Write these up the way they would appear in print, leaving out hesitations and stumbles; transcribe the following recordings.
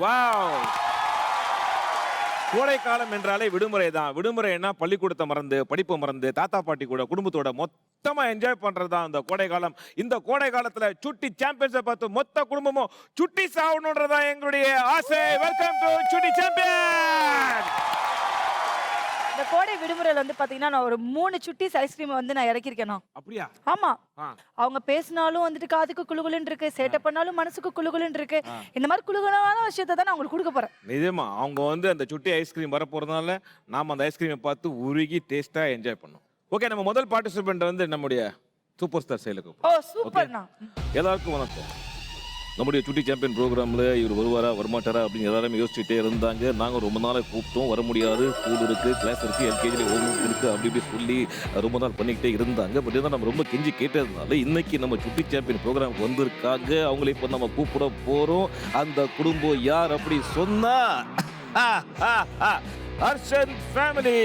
Wow. கோடைக்காலம் என்றாலே விடுமுறை தான். விடுமுறைன்னா பள்ளிக்கூடத்தை மறந்து, படிப்பை மறந்து, தாத்தா பாட்டி கூட குடும்பத்தோட மொத்தமா என்ஜாய் பண்றது தான் இந்த கோடைக்காலம். இந்த கோடை காலத்துல சுட்டி சாம்பியன்ஸை பார்த்து மொத்த குடும்பமும் சுட்டி சாவணுன்றதான் எங்களுடைய ஆசை. வெல்கம் டு சுட்டி சாம்பியன். இந்த கோடை விடுமுறையில வந்து பாத்தீங்கன்னா நான் ஒரு 3 சுட்டிஸ் ஐஸ்கிரீம் வந்து நான் இறக்கிருக்கேன். அப்படியா? ஆமா. அவங்க பேசினாலும் வந்துட்டு காதுக்கு குளுகுலுன்னு இருக்கு, சேட்டை பண்ணாலும் மனசுக்கு குளுகுலுன்னு இருக்கு. இந்த மாதிரி குளுகுலான விஷயத்தை தான் நான் உங்களுக்கு கொடுக்க போறேன். நிஜமா அவங்க வந்து அந்த சுட்டி ஐஸ்கிரீம் வர போறதுனால நாம அந்த ஐஸ்கிரீமை பார்த்து உருகி டேஸ்டா என்ஜாய் பண்ணோம். ஓகே, நம்ம முதல் பார்ட்டிசிபென்ட் வந்து நம்முடைய சூப்பர் ஸ்டார் செயலுக்கு. ஓ சூப்பர்ண்ணா. எல்லாருக்கும் வணக்கம். நம்முடைய சுட்டி சாம்பியன் ப்ரோக்ராமில் இவர் வருவாரா வரமாட்டாரா அப்படின்னு எல்லாருமே யோசிச்சுட்டே இருந்தாங்க. நாங்கள் ரொம்ப நாளை கூப்பிட்டோம், வர முடியாது, ஸ்கூல் இருக்குது, கிளாஸ் இருக்குது, எல்கேஜியில் ஹோம் ஒர்க் இருக்குது, அப்படி இப்படி சொல்லி ரொம்ப நாள் பண்ணிக்கிட்டே இருந்தாங்க. பட் இதான் நம்ம ரொம்ப கெஞ்சி கேட்டதுனால இன்னைக்கு நம்ம சுட்டி சாம்பியன் ப்ரோக்ராமுக்கு வந்திருக்காங்க. அவங்கள இப்போ நம்ம கூப்பிட போகிறோம். அந்த குடும்பம் யார் அப்படி சொன்னா Harshan family.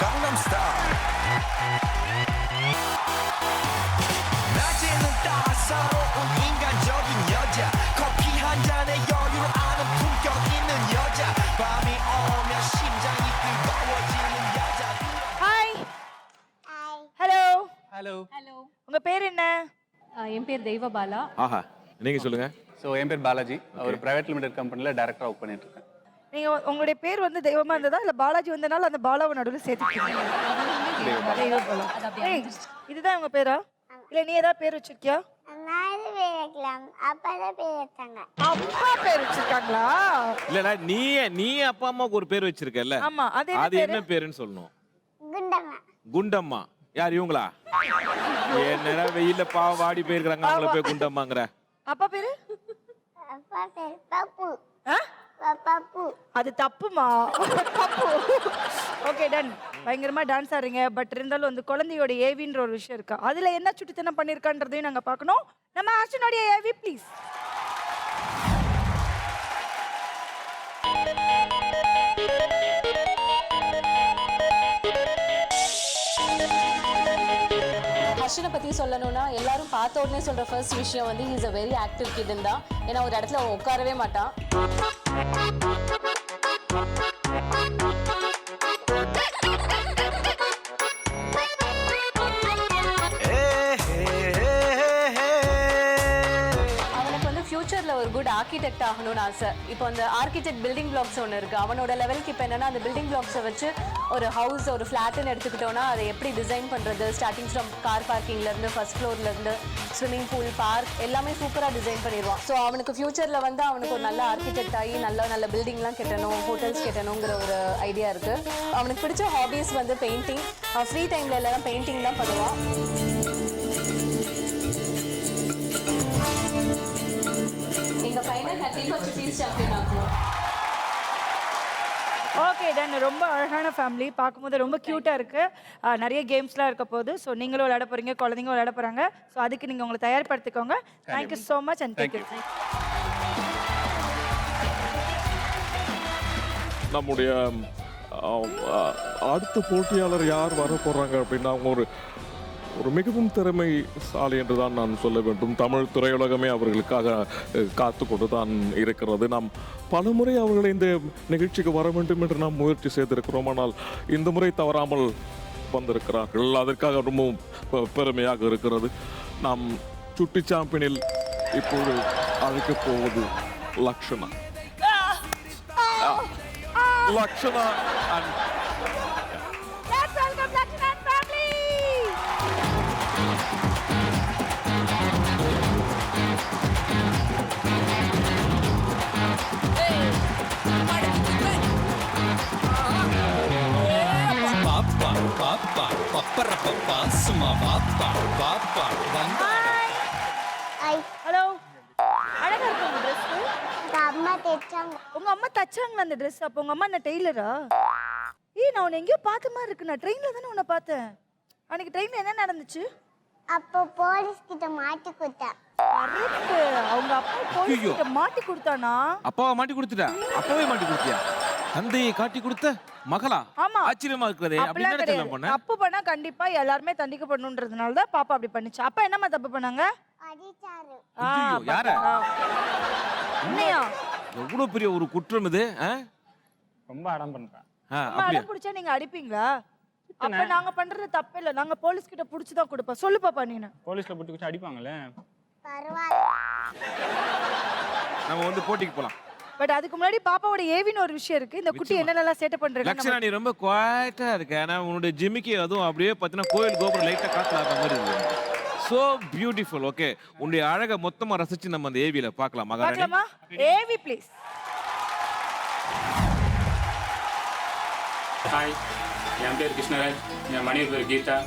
Gangnam Style. 낮에는 따사로운 인간적인 여자 커피 한 잔에 여유를 아는 품격 있는 여자 밤이 오면 심장이 뜨거워지는 여자. Hi. Hi. Hello. Hello. உங்க பேர் என்ன? என் பேர் தெய்வபாலா. ஆஹா, நீங்க சொல்லுங்க. ஸோ என் பேர் பாலாஜி. ஒரு பிரைவேட் லிமிடெட் கம்பெனியில் டைரக்டராக ஒர்க் பண்ணிட்டு இருக்கேன். நீங்க உங்களுடைய பேர் வந்து தெய்வமா இருந்ததா இல்ல பாலாஜி வந்தனால அந்த பாலாவை நடுவில் சேர்த்துக்கிட்டீங்க? தெய்வபாலா. ஏய், இதுதான் உங்க பேரா? இல்ல நீ ஏதாவது பேர் வச்சிருக்கியா? நான் பேர் வைக்கலாம். அப்பா தான் பேர் வச்சாங்க. அப்பா பேர் வச்சிருக்காங்களா? இல்லடா, நீ அப்பா அம்மாவுக்கு ஒரு பேர் வச்சிருக்கல, ஆமா. அது அது என்ன என்ன பேரு? பேருன்னு சொல்லணும். குண்டம்மா. குண்டம்மா. யார் இவங்களா? என்னடா வெயில பாவ வாடி போயிருக்காங்க, அவங்கள போய் குண்டம்மாங்கற. அப்பா பேரு? அப்பா பேர் பப்பு. ஆ? பப்பு. அது தப்புமா. தப்பு. Okay done. பயங்கரமா டான்ஸ் ஆடுறீங்க. பட் இருந்தாலும் வந்து குழந்தையோட ஏவின்ற ஒரு விஷயம் இருக்கா, அதுல என்ன சுட்டித்தனம் பண்ணிருக்கான்றதையும் நாங்க பார்க்கணும். நம்ம ஹர்ஷனோட ஏவி ப்ளீஸ். ஹர்ஷனை பற்றி சொல்லணும்னா எல்லாரும் பார்த்த உடனே சொல்கிற ஃபர்ஸ்ட் விஷயம் வந்து ஹீஸ் அ வெரி ஆக்டிவ் கிட்னு தான். ஏன்னா ஒரு இடத்துல அவன் உட்காரவே மாட்டான். அவனுக்கு வந்து ஃபியூச்சரில் ஒரு குட் ஆர்கிடெக்ட் ஆகணும்னு ஆசை. இப்போ அந்த ஆர்கிடெக்ட் பில்டிங் பிளாக்ஸ் ஒன்று இருக்குது. அவனோட லெவலுக்கு இப்போ என்னென்னா அந்த பில்டிங் பிளாக்ஸை வச்சு ஒரு ஹவுஸ், ஒரு ஃப்ளாட்டுன்னு எடுத்துக்கிட்டோன்னா அதை எப்படி டிசைன் பண்ணுறது, ஸ்டார்டிங் ஃப்ரம் கார் பார்க்கிங்லேருந்து ஃபர்ஸ்ட் ஃப்ளோர்லேருந்து ஸ்விம்மிங் பூல், பார்க் எல்லாமே சூப்பராக டிசைன் பண்ணிடுவான். ஸோ அவனுக்கு ஃபியூச்சரில் வந்து அவனுக்கு ஒரு நல்ல ஆர்கிடெக்ட் ஆகி நல்ல நல்ல பில்டிங்லாம் கட்டணும், ஹோட்டல்ஸ் கட்டணுங்கிற ஒரு ஐடியா இருக்குது. அவனுக்கு பிடிச்ச ஹாபீஸ் வந்து பெயிண்டிங். ஃப்ரீ டைமில் எல்லாரும் பெயிண்டிங் தான் பண்ணுவான். எங்கள் பையனை கண்டிப்பாக சுட்டீஸ் சாம்பியன் ஆகும். Okay done. ரொம்ப அழகான ஃபேமிலி, பார்க்கும்போது ரொம்ப க்யூட்டாக இருக்குது. நிறைய கேம்ஸ்லாம் இருக்க போகுது. ஸோ நீங்களும் விளையாட போகிறீங்க, குழந்தைங்க விளையாட போகிறாங்க. ஸோ அதுக்கு நீங்கள் உங்களை தயார்படுத்திக்கோங்க. Thank you so much and take it. நம்முடைய அடுத்த போட்டியாளர் யார் வர போகிறாங்க அப்படின்னா அவங்க ஒரு மிகவும் திறமைசாலி என்று தான் நான் சொல்ல வேண்டும். தமிழ் திரையுலகமே அவர்களுக்காக காத்து கொண்டு தான் இருக்கிறது. நாம் பலமுறை அவர்களை இந்த நிகழ்ச்சிக்கு வர வேண்டும் என்று நாம் முயற்சி செய்திருக்கிறோம். ஆனால் இந்த முறை தவறாமல் வந்திருக்கிறார்கள். அதற்காக ரொம்ப பெருமையாக இருக்கிறது. நாம் சுட்டி சாம்பியனில் இப்போது அழைக்கப் போவது Lakshana. Lakshana and Let's welcome Lakshana and family. பாப்பா பாப்பா பப்பர பப்பா சும்மா பாப்பா பாப்பா வந்தா. ஹாய். ஹலோ. அழகா இருக்கு உங்க ட்ரெஸ். எங்க அம்மா தைச்சாங்க. உங்க அம்மா தச்சாங்களா அந்த ட்ரெஸ்? அப்போ உங்க அம்மா என்ன டெய்லரா? நான் உன்னை எங்கேயோ பார்த்த மாதிரி இருக்கு. நான் ட்ரெயின்ல தானே உன்னை பார்த்தேன். அன்னைக்கு ட்ரெயின்ல என்ன நடந்துச்சு? அப்போ போலீஸ் கிட்ட மாட்டி கொடுத்தேன். கரெக்ட். அவங்க அப்பா போலீஸ் கிட்ட மாட்டி கொடுத்தானா? அப்பாவை மாட்டி கொடுத்துட்டா? அப்பாவே மாட்டி கொடுத்தியா? தந்தையை காட்டி கொடுத்த மகளா? ஆமா. ஆச்சரியமா இருக்கிறதே. அப்படி அப்படிலாம் என்ன கிடையாது. பண்ண? தப்பு பண்ணா கண்டிப்பா எல்லாருமே தண்டிக்கப்படணுன்றதுனால தான் பாப்பா அப்படி பண்ணுச்சு. அப்பா என்னம்மா தப்பு பண்ணாங்க? அடிச்சாரு ஆ, ஐயையோ, யார? பாத்தா. உண்மையா? எவ்வளவு பெரிய ஒரு குற்றம் இது. ரொம்ப அடம் பண்றேன். அம்மா அப்படியா? அடம் பிடிச்சா நீங்க அடிப்பீங்களா? அப்ப நாங்க பண்றது தப்பு இல்ல. நாங்க போலீஸ் கிட்ட புடிச்சு தான் கொடுப்போம். சொல்லு பாப்பா நீனு. போலீஸ்ல போட்டு வச்சு அடிப்பாங்களே. பரவாயில்ல நம்ம வந்து போட்டிக்கு போலாம். பட் அதுக்கு முன்னாடி பாப்பாவோட ஏவின்னு ஒரு விஷயம் இருக்கு. இந்த குட்டி என்னென்னலாம் சேட்டை பண்றாங்க லக்ஷனா, நீ ரொம்ப குவாய்ட்டா இருக்க. ஆனா உன்னுடைய ஜிமிக்கி அதுவும் அப்படியே பார்த்தீங்கன்னா கோயில் கோபுரம் லைட்டா காத்துல ஆடுற மாதிரி இருக்கு. So beautiful. ஓகே, உன்னுடைய அழகை மொத்தமா ரசிச்சு நம்ம அந்த ஏவில பார்க்கலாம். மகாராணி, பார்க்கலாமா? AV please. ஹாய், என் பேர் கிருஷ்ணராஜ், என் மனைவி பேர் கீதா,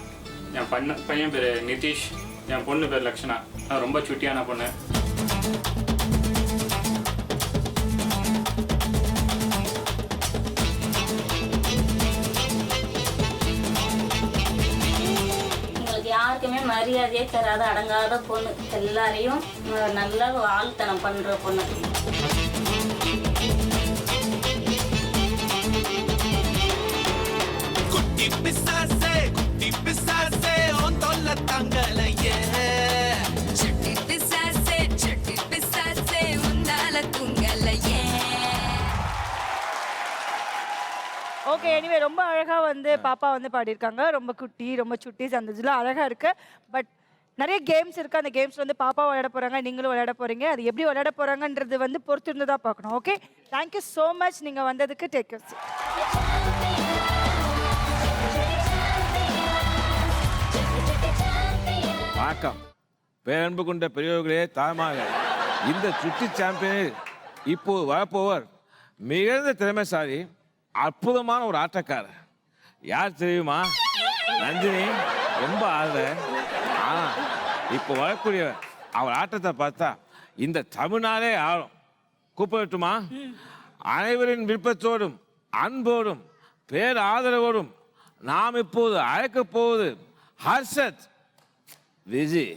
என் பையன் பேர் நிதிஷ், என் பொண்ணு பேர் லக்ஷனா. நான் ரொம்ப சுட்டியான பொண்ணு. உங்களுக்கு யாருக்குமே மரியாதையே தராத அடங்காத பொண்ணு, எல்லாரையும் நல்ல வாழ்த்தனம் பண்ற பொண்ணு. குட்டி பிசாசே உன் தொல்லை தங்கலையே. சட்டி பிசாசே உன்னால தூங்கலையே. ஓகே, எனிவே ரொம்ப அழகா வந்து பாப்பா வந்து பாடியிருக்காங்க. ரொம்ப குட்டி, ரொம்ப சுட்டீஸ் அந்த இதுல அழகா இருக்கு. பட் நிறைய கேம்ஸ் இருக்கு. அந்த கேம்ஸ் வந்து பாப்பா விளையாட போறாங்க, நீங்களும் விளையாட போறீங்க. அது எப்படி விளையாட போறாங்கன்றது வந்து பொறுத்து இருந்து தான் பார்க்கணும். ஓகே, தேங்க்யூ ஸோ மச் நீங்க வந்ததுக்கு. Take your. வணக்கம். பேரன்பு கொண்ட பெரியவர்களே, தாய்மார்கள், இந்த சுட்டி சாம்பியனில் இப்போ வரப்போவர் மிகுந்த திறமைசாலி, அற்புதமான ஒரு ஆட்டக்காரர். யார் தெரியுமா? நந்தினி. ரொம்ப ஆடுற. ஆனா இப்போ வரக்கூடியவர், அவர் ஆட்டத்தை பார்த்தா இந்த தமிழ்நாடே ஆடும். கூப்பிடட்டுமா? அனைவரின் விருப்பத்தோடும் அன்போடும் பேர் ஆதரவோடும் நாம் இப்போது அழைக்கப் போவது ஹர்ஷத் விஜி.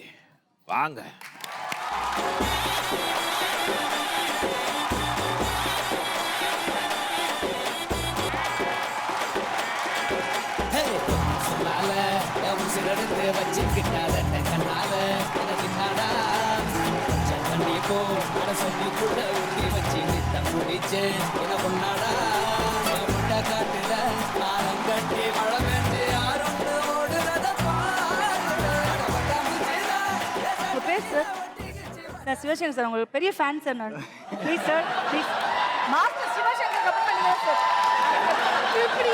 வாங்க. உங்க பேர் சார்? நான் சிவசங்கர் சார், உங்களுக்கு பெரிய ஃபேன் சார் நான். Please sir, please. Master Sivasankar cup பண்ணுங்க சார். இப்படி.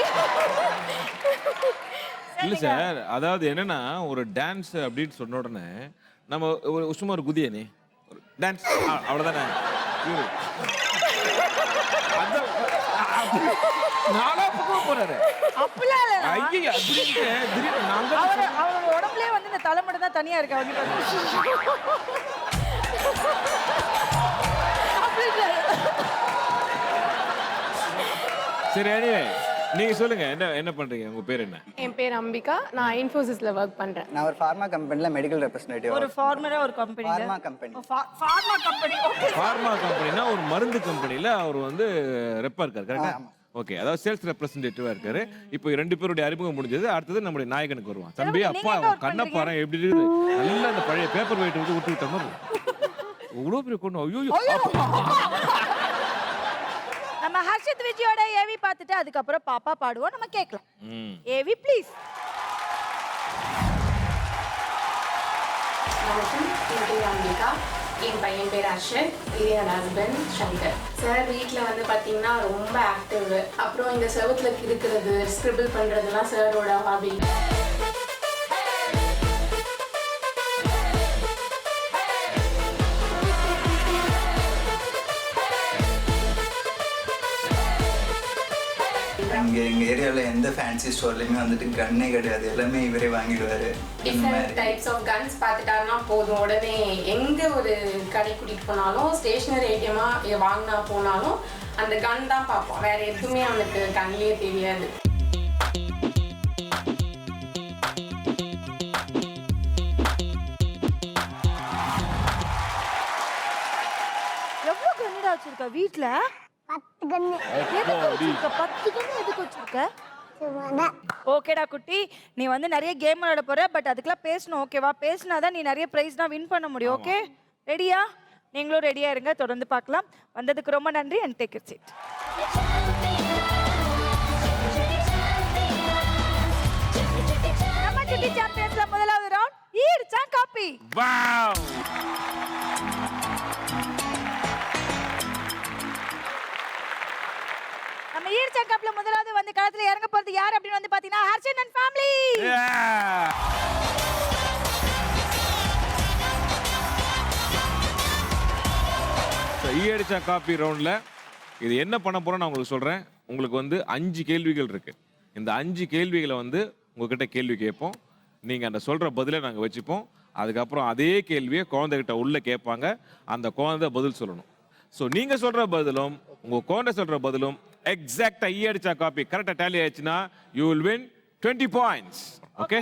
இல்ல சார், அதாவது என்னன்னா ஒரு டான்ஸ் அப்படின்னு சொன்ன உடனே நம்ம சும்மா ஒரு குதிய நீ டான்ஸ் அவ்வளவுதானே. நாளா பக்கம் போறாரு. அப்படிலாம் இல்ல. ஐயா, அப்படின்ட்டு திடீர்னு நாங்க அவரோட உடம்புலயே வந்து இந்த தலை மட்டும் தான் தனியா இருக்கு. அவங்க அப்படி இல்ல. சரி, anyway, நீங்க சொல்லுங்க, என்ன பண்றீங்க? உங்க பேர் என்ன? என் பேர் அம்பிகா. நான் இன்ஃபோசிஸ்ல ஒர்க் பண்றேன். நான் ஒரு ஃபார்மா கம்பெனில மெடிக்கல் ரெப்ரசன்டேட்டிவ். ஒரு ஃபார்மரா ஒரு கம்பெனில. Pharma company. Pharma company. Okay. Pharma கம்பெனினா ஒரு மருந்து கம்பெனில அவர் வந்து ரெப்பா இருக்காரு, கரெக்ட்டா? ஓகே, அதாவது சேல்ஸ் ரெப்ரசன்டேட்டிவா இருக்காரு. இப்போ ரெண்டு பேருடைய அறிமுகம் முடிஞ்சது. அடுத்தது நம்முடைய நாயகனுக்கு வருவான். தம்பி, அப்பா கண்ணை பாரு எப்படி இருக்குது. நல்லா அந்த பழைய பேப்பர் வெயிட் வந்து விட்டு விட்ட மாதிரி இவ்வளோ பெரிய கொண்டு. ஐயோ, நம்ம ஹர்ஷத் விஜயோட ஏவி பார்த்துட்டு அதுக்கப்புறம் பாப்பா பாடுவோம், நம்ம கேட்கலாம். AV please. வணக்கம், என் பேர் அம்பிகா. என் பையன் பேர் அர்ஷத். இது என் ஹஸ்பண்ட் சங்கர் சார். வீட்டில் வந்து பார்த்தீங்கன்னா ரொம்ப ஆக்டிவ். அப்புறம் இந்த செவத்துல கிறுக்கிறது, ஸ்கிரிபிள் பண்ணுறதுலாம் சாரோட ஹாபி. எங்கள் ஏரியாவில் எந்த ஃபேன்சி ஸ்டோர்லையுமே வந்துட்டு கன்னே கிடையாது, எல்லாமே இவரே வாங்கிடுவார். டிஃப்ரெண்ட் டைப்ஸ் ஆஃப் கன்ஸ் பார்த்துட்டாருன்னா போதும், உடனே எங்கே ஒரு கடை கூட்டிகிட்டு போனாலும், ஸ்டேஷ்னரி ஐட்டமாக வாங்கினா போனாலும் அந்த கன் தான் பார்ப்போம். வேற எதுவுமே அவனுக்கு கண்ணிலே தெரியாது. எவ்வளவு கன்னடா வச்சிருக்கா வீட்ல? 10 கண்ணு எதுக்கு வச்சிருக்க 10 கண்ணு எதுக்கு வச்சிருக்க சும்மா ஓகேடா குட்டி நீ வந்து நிறைய கேம் விளையாட போற பட் அதுக்கெல்லாம் பேசணும் ஓகேவா பேசினாதான் நீ நிறைய பிரைஸ் தான் வின் பண்ண முடியும் ஓகே ரெடியா நீங்களும் ரெடியா இருங்க தொடர்ந்து பார்க்கலாம் வந்ததுக்கு ரொம்ப நன்றி அண்ட் டேக் இட் சீட் நம்ம சுட்டி சாம்பியன்ஸ்ல முதலாவது ரவுண்ட் ஈர்ச்சா காப்பி வாவ் நம்ம ஈர்ச்சா கப்ல முதலாவது வந்து களத்துல இறங்க போறது யார் அப்படின்னு வந்து பாத்தீங்கன்னா ஹர்ஷன் அண்ட் ஃபேமிலி ஈயடிச்சா காப்பி ரவுண்ட்ல இது என்ன பண்ண போறோம் நான் உங்களுக்கு சொல்றேன் உங்களுக்கு வந்து 5 கேள்விகள் இருக்கு இந்த 5 கேள்விகளை வந்து உங்ககிட்ட கேள்வி கேட்போம் நீங்க அந்த சொல்ற பதிலை நாங்க வச்சுப்போம் அதுக்கப்புறம் அதே கேள்வியை குழந்தைகிட்ட உள்ள கேட்பாங்க அந்த குழந்தை பதில் சொல்லணும் ஸோ நீங்க சொல்ற பதிலும் உங்க குழந்தை சொல்ற பதிலும் எக்ஸாக்டா ஈயடிச்சா காப்பி கரெக்டா டேலி ஆயிடுச்சுன்னா you will win 20 points okay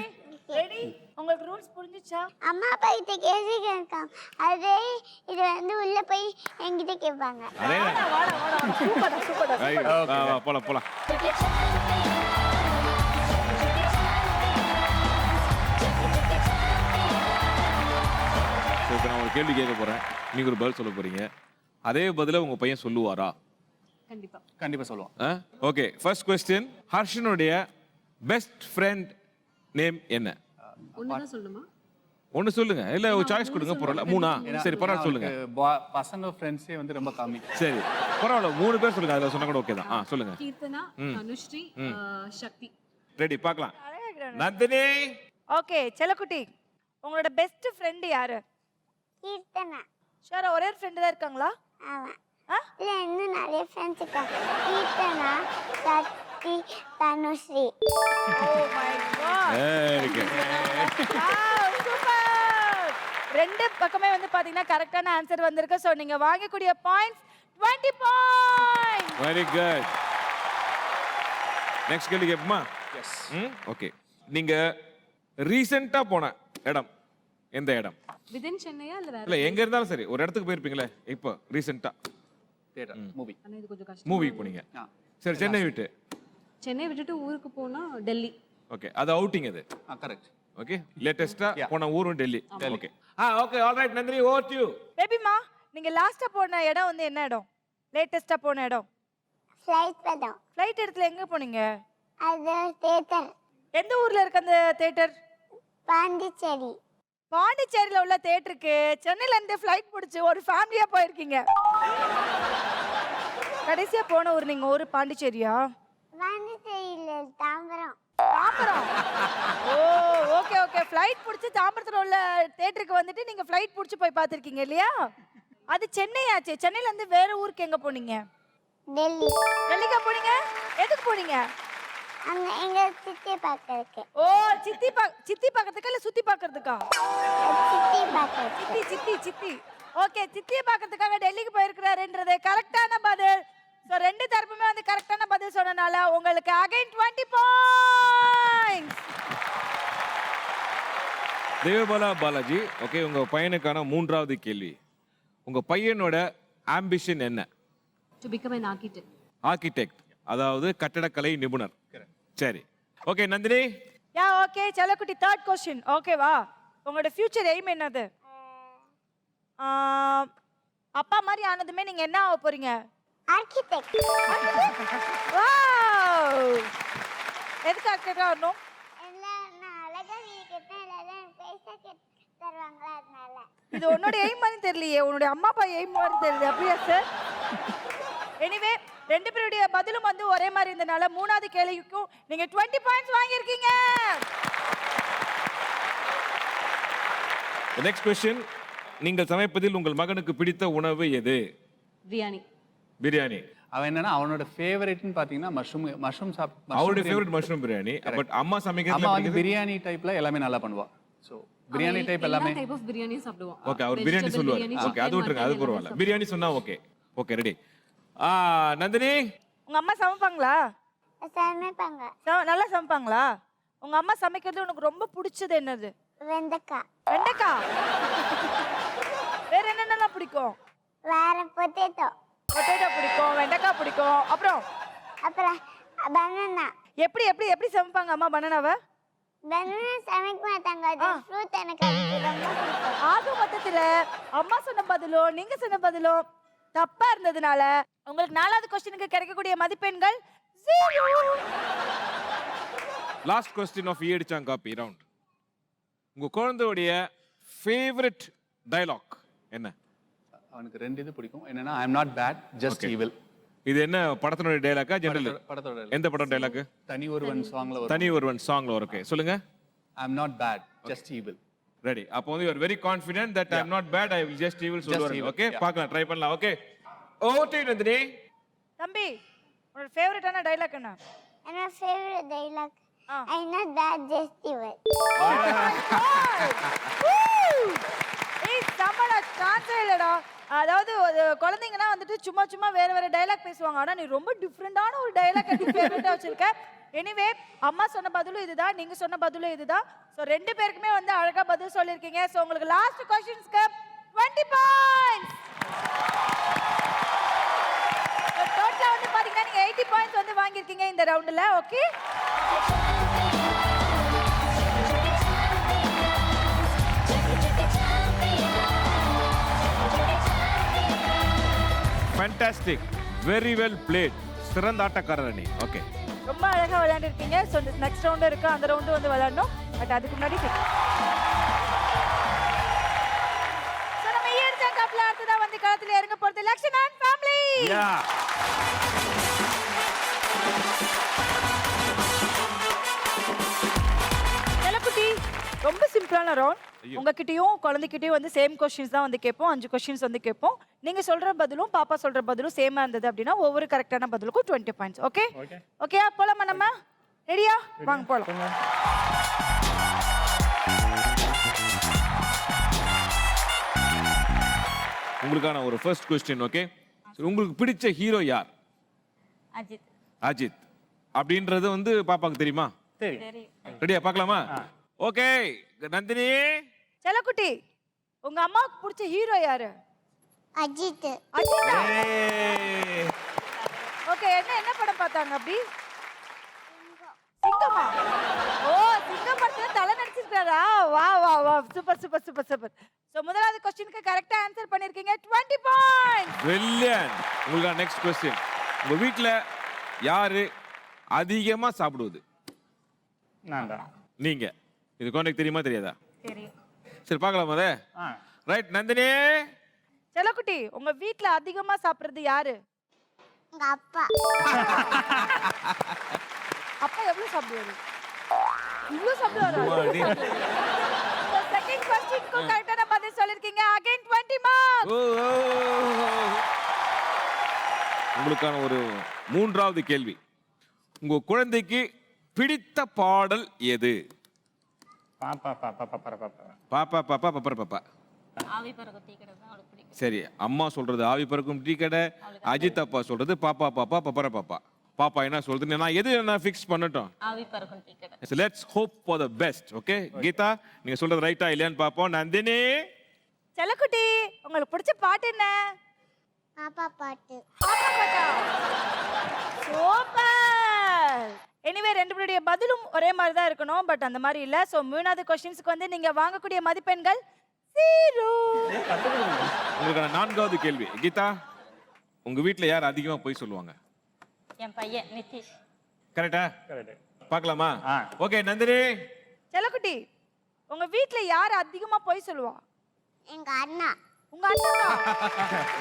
ready உங்களுக்கு ரூல்ஸ் புரிஞ்சுச்சா அம்மா அப்பா கிட்ட கேள்வி கேட்காம அதே இது வந்து உள்ள போய் என்கிட்ட கேட்பாங்க அதே சூப்பர்டா சூப்பர்டா போலாம் போலாம் இப்போ நான் ஒரு கேள்வி கேட்க போறேன் நீங்க ஒரு பதில் சொல்ல போறீங்க அதே பதில உங்க பையன் சொல்லுவாரா கண்டிப்பா கண்டிப்பா சொல்லுவான் ஓகே ஃபர்ஸ்ட் கொஸ்டின் ஹர்ஷனுடைய பெஸ்ட் ஃப்ரெண்ட் நேம் என்ன ஒண்ணுதான் சொல்லணுமா ஒன்னு சொல்லுங்க இல்ல ஒரு சாய்ஸ் கொடுங்க பரவாயில்ல மூணா சரி பரவாயில்ல சொல்லுங்க பசங்க ஃப்ரெண்ட்ஸே வந்து ரொம்ப கம்மி சரி பரவாயில்ல 3 பேர் சொல்லுங்க அதுல சொன்னா கூட ஓகே தான் சொல்லுங்க கீர்த்தனா அனுஸ்ரீ சக்தி ரெடி பார்க்கலாம் நந்தினி ஓகே செல்லக்குட்டி உங்களோட பெஸ்ட் ஃப்ரெண்ட் யாரு கீர்த்தனா ஷாரா ஒரே ஃப்ரெண்ட் தான் இருக்காங்களா ஆமா ஆ? இல்ல இன்னும் நிறைய ஃப்ரெண்ட்ஸ் இருக்காங்க Keerthana Sakthi Dhanushree oh my God very good super ரெண்டு பக்கமே வந்து பாத்தீங்கன்னா கரெக்டான ஆன்சர் வந்திருக்கு சோ நீங்க வாங்கக்கூடிய points 20 points very good next கேள்வி கேட்போமா எஸ் ஓகே நீங்க ரீசெண்டா போன இடம் எந்த இடம் விதின் சென்னையா இல்ல வேற இல்ல எங்க இருந்தாலும் சரி ஒரு இடத்துக்கு போயிருப்பீங்களே இப்போ ரீசெண்டா தியேட்டர் மூவி அண்ணா இது கொஞ்சம் கஷ்டம் மூவிக்கு போனீங்க சரி சென்னை விட்டு சென்னை விட்டுட்டு ஊருக்கு போனா டெல்லி ஓகே அது அவுட்டிங் அது கரெக்ட் ஓகே லேட்டஸ்டா போன ஊரும் Delhi okay okay alright Nandhini over to you பேபிமா நீங்க லாஸ்டா போன இடம் வந்து என்ன இடம் லேட்டஸ்டா போன இடம் ஃப்ளைட் படம் ஃளைட் இடத்துல எங்க போனீங்க அது தியேட்டர் எந்த ஊர்ல இருக்கு அந்த தியேட்டர் பாண்டிச்சேரி பாண்டிச்சேரியில உள்ள தியேட்டருக்கு சென்னையில இருந்து ஃளைட் பிடிச்சு ஒரு ஃபேமிலியா போயிருக்கீங்க கடைசியா போன ஊர் நீங்க ஒரு பாண்டிச்சேரியா பாண்டிச்சேரியில தாம்பரம் தாம்பரம் ஓ ஓகே ஓகே ஃளைட் பிடிச்சு தாம்பரத்துல உள்ள தியேட்டருக்கு வந்துட்டு நீங்க ஃளைட் பிடிச்சு போய் பார்த்திருக்கீங்க இல்லையா அது சென்னை ஆச்சு சென்னையில இருந்து வேற ஊருக்கு எங்க போனீங்க டெல்லி டெல்லிக்கா போனீங்க எதுக்கு போனீங்க அங்க எங்க சித்தி பார்க்கறதுக்கு ஓ சித்தி பார்க்கறதுக்கா இல்ல சுத்தி பார்க்கறதுக்கா சித்தி பார்க்கறதுக்கு சித்தி சித்தி சித்தி ஓகே சித்தியை பார்க்கறதுக்காக டெல்லிக்கு போயிருக்கிறாருன்றது கரெக்டான பதில் ஸோ ரெண்டு தரப்புமே வந்து கரெக்டான பதில் சொன்னனால உங்களுக்கு again 20 points Devapala Balaji okay உங்க பையனுக்கான 3வது கேள்வி உங்க பையனோட ஆம்பிஷன் என்ன to become an architect architect அதாவது கட்டடக்கலை நிபுணர் சரி ஓகே நந்தினி யா ஓகே செல்லக்குட்டி தேர்ட் கொஸ்டின் ஓகேவா உங்களோட ஃபியூச்சர் எய்ம் என்னது அப்பா மாதிரி ஆனதுமே நீங்க என்ன ஆக போறீங்க ஆர்க்கிடெக்ட் வாவ் எதுக்கு ஆர்கிடெக்டா வரணும் எல்லாம் நான் அழகா வீடு கட்டினா எல்லாரும் பைசா தருவாங்களா அதனால இது உன்னோட எய்ம் மாதிரி தெரியலையே உன்னோட அம்மா அப்பா எய்ம் மாதிரி தெரியல அப்படியா சார் எனிவே ரெண்டு பேருடைய பதிலும் வந்து ஒரே மாதிரி இருந்தனால 3வது கேள்விக்கும் நீங்க 20 பாயிண்ட்ஸ் வாங்கியிருக்கீங்க நெக்ஸ்ட் கொஸ்டின் நீங்கள் சமைப்பதில் உங்கள் மகனுக்கு பிடித்த உணவு எது பிரியாணி பிரியாணி அவன் என்னன்னா அவனோட ஃபேவரட்னு பாத்தீங்கன்னா மஷ்ரூம் அவருடைய ஃபேவரட் மஷ்ரூம் பிரியாணி பட் அம்மா அம்மா சமைக்கிறதுல வந்து பிரியாணி டைப்ல எல்லாமே நல்லா பண்ணுவா சோ பிரியாணி டைப் எல்லாமே டைப் ஆஃப் பிரியாணி சாப்பிடுவோம் ஓகே அவர் பிரியாணி சொல்லுவார் ஓகே அது விட்டுருங்க அது பரவாயில்ல பிரியாணி சொன்னா ஓகே ஓகே ரெடி நந்தினி உங்க அம்மா சமைப்பாங்களா சமைப்பாங்க நல்லா சமைப்பாங்களா உங்க அம்மா சமைக்கிறது உனக்கு ரொம்ப பிடிச்சது என்னது வெண்டைக்காய் வெண்டைக்காய் வேற என்னென்னலாம் பிடிக்கும் வேற பொட்டேட்டோ பொட்டேட்டோ பிடிக்கும், வெண்டைக்காய் பிடிக்கும். அப்புறம் அப்புறம் பனானா. எப்படி எப்படி எப்படி சமைப்பாங்க அம்மா பனானாவை? பனானா சமைக்க மாட்டாங்க, அது ஃப்ரூட். எனக்கு அது ரொம்ப பிடிக்கும். ஆக மொத்தத்துல அம்மா சொன்ன பதிலும் நீங்க சொன்ன பதிலும் தப்பா இருந்ததுனால உங்களுக்கு 4வது கொஸ்டினுக்கு கிடைக்கக்கூடிய மதிப்பெண்கள் 0. லாஸ்ட் கொஸ்டின் ஆஃப் ஈடிச்சாங்காப்பி ரவுண்ட். உங்க குழந்தையுடைய ஃபேவரட் டயலாக் என்ன? அவனுக்கு 2 இது பிடிக்கும். என்னன்னா I am not bad just evil. இது என்ன படத்தினுடைய டயலாக்கா ஜெனரல்? படத்தோட எந்த படம் டயலாக்? தனி ஒருவன் சாங்ல வரும். தனி ஒருவன் சாங்ல வரும். ஓகே சொல்லுங்க. I am not bad just evil. Ready. அப்போ வந்து you are very confident that I am not bad I will just evil சொல்லுவாங்க. ஓகே பார்க்கலாம், ட்ரை பண்ணலாம். Okay over to Nandhini. தம்பி உன்னோட ஃபேவரட்டான டயலாக் என்ன? என்னோட favourite dialogue I not bad just evil. ஏய் சமடா சான்ஸே இல்லடா. அதாவது குழந்தைங்கன்னா வந்துட்டு சும்மா சும்மா வேற வேற டயலாக் பேசுவாங்க. ஆனா நீ ரொம்ப டிஃப்ரெண்டான ஒரு டயலாக் நீ ஃபேவரட்டா வச்சிருக்க. எனிவே அம்மா சொன்ன பதிலும் இதுதான், நீங்க சொன்ன பதிலும் இதுதான். சோ ரெண்டு பேருக்குமே வந்து அழகா பதில் சொல்லிருக்கீங்க. சோ உங்களுக்கு லாஸ்ட் क्वेश्चंसக்கு 20 பாயிண்ட்ஸ். டோட்டலா வந்து பாத்தீங்கன்னா நீங்க 80 பாயிண்ட்ஸ் வந்து வாங்கிருக்கீங்க இந்த ரவுண்ட்ல. Okay fantastic, very well played. சிறந்த ஆட்டக்காரர் நீ. ஓகே ரொம்ப அழகா விளையாண்டுருக்கீங்க. ஸோ நெக்ஸ்ட் ரவுண்டு இருக்கு, அந்த ரவுண்டு வந்து விளையாடணும். பட் அதுக்கு முன்னாடி ஸோ நம்ம ஈயடிச்சாங்க கப்ல அடுத்ததா வந்து களத்தில் இறங்க போறது லக்ஷன் அண்ட் ஃபேமிலி. செல்லக்குட்டி ரொம்ப சிம்பிளான ரவுண்ட். உங்ககிட்டயும் குழந்தைகிட்டயும் வந்து சேம் கொஸ்டின்ஸ் தான் வந்து கேட்போம். 5 கொஸ்டின்ஸ் வந்து கேட்போம். நீங்க சொல்ற பதிலும் பாப்பா சொல்ற பதிலும் சேமா இருந்தது அப்படின்னா ஒவ்வொரு கரெக்டான பதிலுக்கும் 20 பாயிண்ட்ஸ். ஓகே ஓகேயா? போலாமா நம்ம? ரெடியா? வாங்க போலாம். உங்களுக்கான ஒரு ஃபர்ஸ்ட் கொஸ்டின். ஓகே உங்களுக்கு பிடிச்ச ஹீரோ யார்? அஜித். அஜித் அப்படின்றது வந்து பாப்பாக்கு தெரியுமா? தெரியும். ரெடியா பார்க்கலாமா? ஓகே நந்தினி. செல்லக்குட்டி உங்க அம்மாவுக்கு பிடிச்ச ஹீரோ யாரு? அஜித். அஜித்தா? ஓகே என்ன என்ன படம் பார்த்தாங்க அப்படி? சிங்கமா? ஓ சிங்கம் படத்துல தலை நடிச்சிருக்காரா? வா வா வா super super super super. So முதலாவது क्वेश्चनக்கு கரெக்ட்டா ஆன்சர் பண்ணிருக்கீங்க. 20 பாயிண்ட்ஸ். பிரில்லியன்ட். உங்களுக்கு நெக்ஸ்ட் क्वेश्चन. உங்க வீட்ல யாரு அதிகமா சாப்பிடுவது? நான் தான். நீங்க. இது கோனக்கு தெரியுமா தெரியாதா? தெரியும். சரி பார்க்கலாமா அத? ரைட் நந்தினி. செல்லக்குட்டி உங்க வீட்ல அதிகமா சாப்பிடுறது யாரு? உங்க அப்பா. அப்பா எவ்வளவு சாப்பிடுவாரு? இவ்வளவு சாப்பிடுவாரா? செகண்ட் क्वेश्चनக்கு கரெக்ட்டான பதில் சொல்லிருக்கீங்க. Again 20 marks. உங்களுக்கான ஒரு மூன்றாவது கேள்வி. உங்க குழந்தைக்கு பிடித்த பாடல் எது? பாப்பா பாப்பா பாப்பா பாப்பா. பாப்பா பாப்பா பப்பர பாப்பா. ஆவி பறக்கும் டீ கடை தான் அவளுக்கு பிடிக்கும். சரி அம்மா சொல்றது ஆவி பறக்கும் டீ கடை, அஜித் அப்பா சொல்றது பாப்பா பாப்பா பப்பர பாப்பா. பாப்பா என்ன சொல்றது? நான் எது என்ன ஃபிக்ஸ் பண்ணட்டும்? ஆவி பறக்கும் டீ கடை. So let's hope for the best. Okay Geetha நீங்க சொல்றது ரைட்டா இல்லையான்னு பாப்போம். நந்தினி. செல்லக்குட்டி உங்களுக்கு பிடிச்ச பாட்டு என்ன? பாப்பா பாட்டு. பாப்பா பாட்டா? சூப்பர். எனிவே ரெண்டு பேருடைய பதிலும் ஒரே மாதிரி தான் இருக்கணும். பட் அந்த மாதிரி இல்ல. சோ மூணாவது क्वेश्चंसக்கு வந்து நீங்க வாங்கக்கூடிய மதிப்பெண்கள் 0. உங்களுக்கான நான்காவது கேள்வி. கீதா உங்க வீட்ல யார் அதிகமா போய் சொல்லுவாங்க? என் பையன் நிதிஷ். கரெக்ட்டா? கரெக்ட். பார்க்கலாமா? ஓகே நந்தினி. செல்லக்குட்டி உங்க வீட்ல யார் அதிகமா போய் சொல்லுவா? எங்க அண்ணா. உங்க அண்ணா?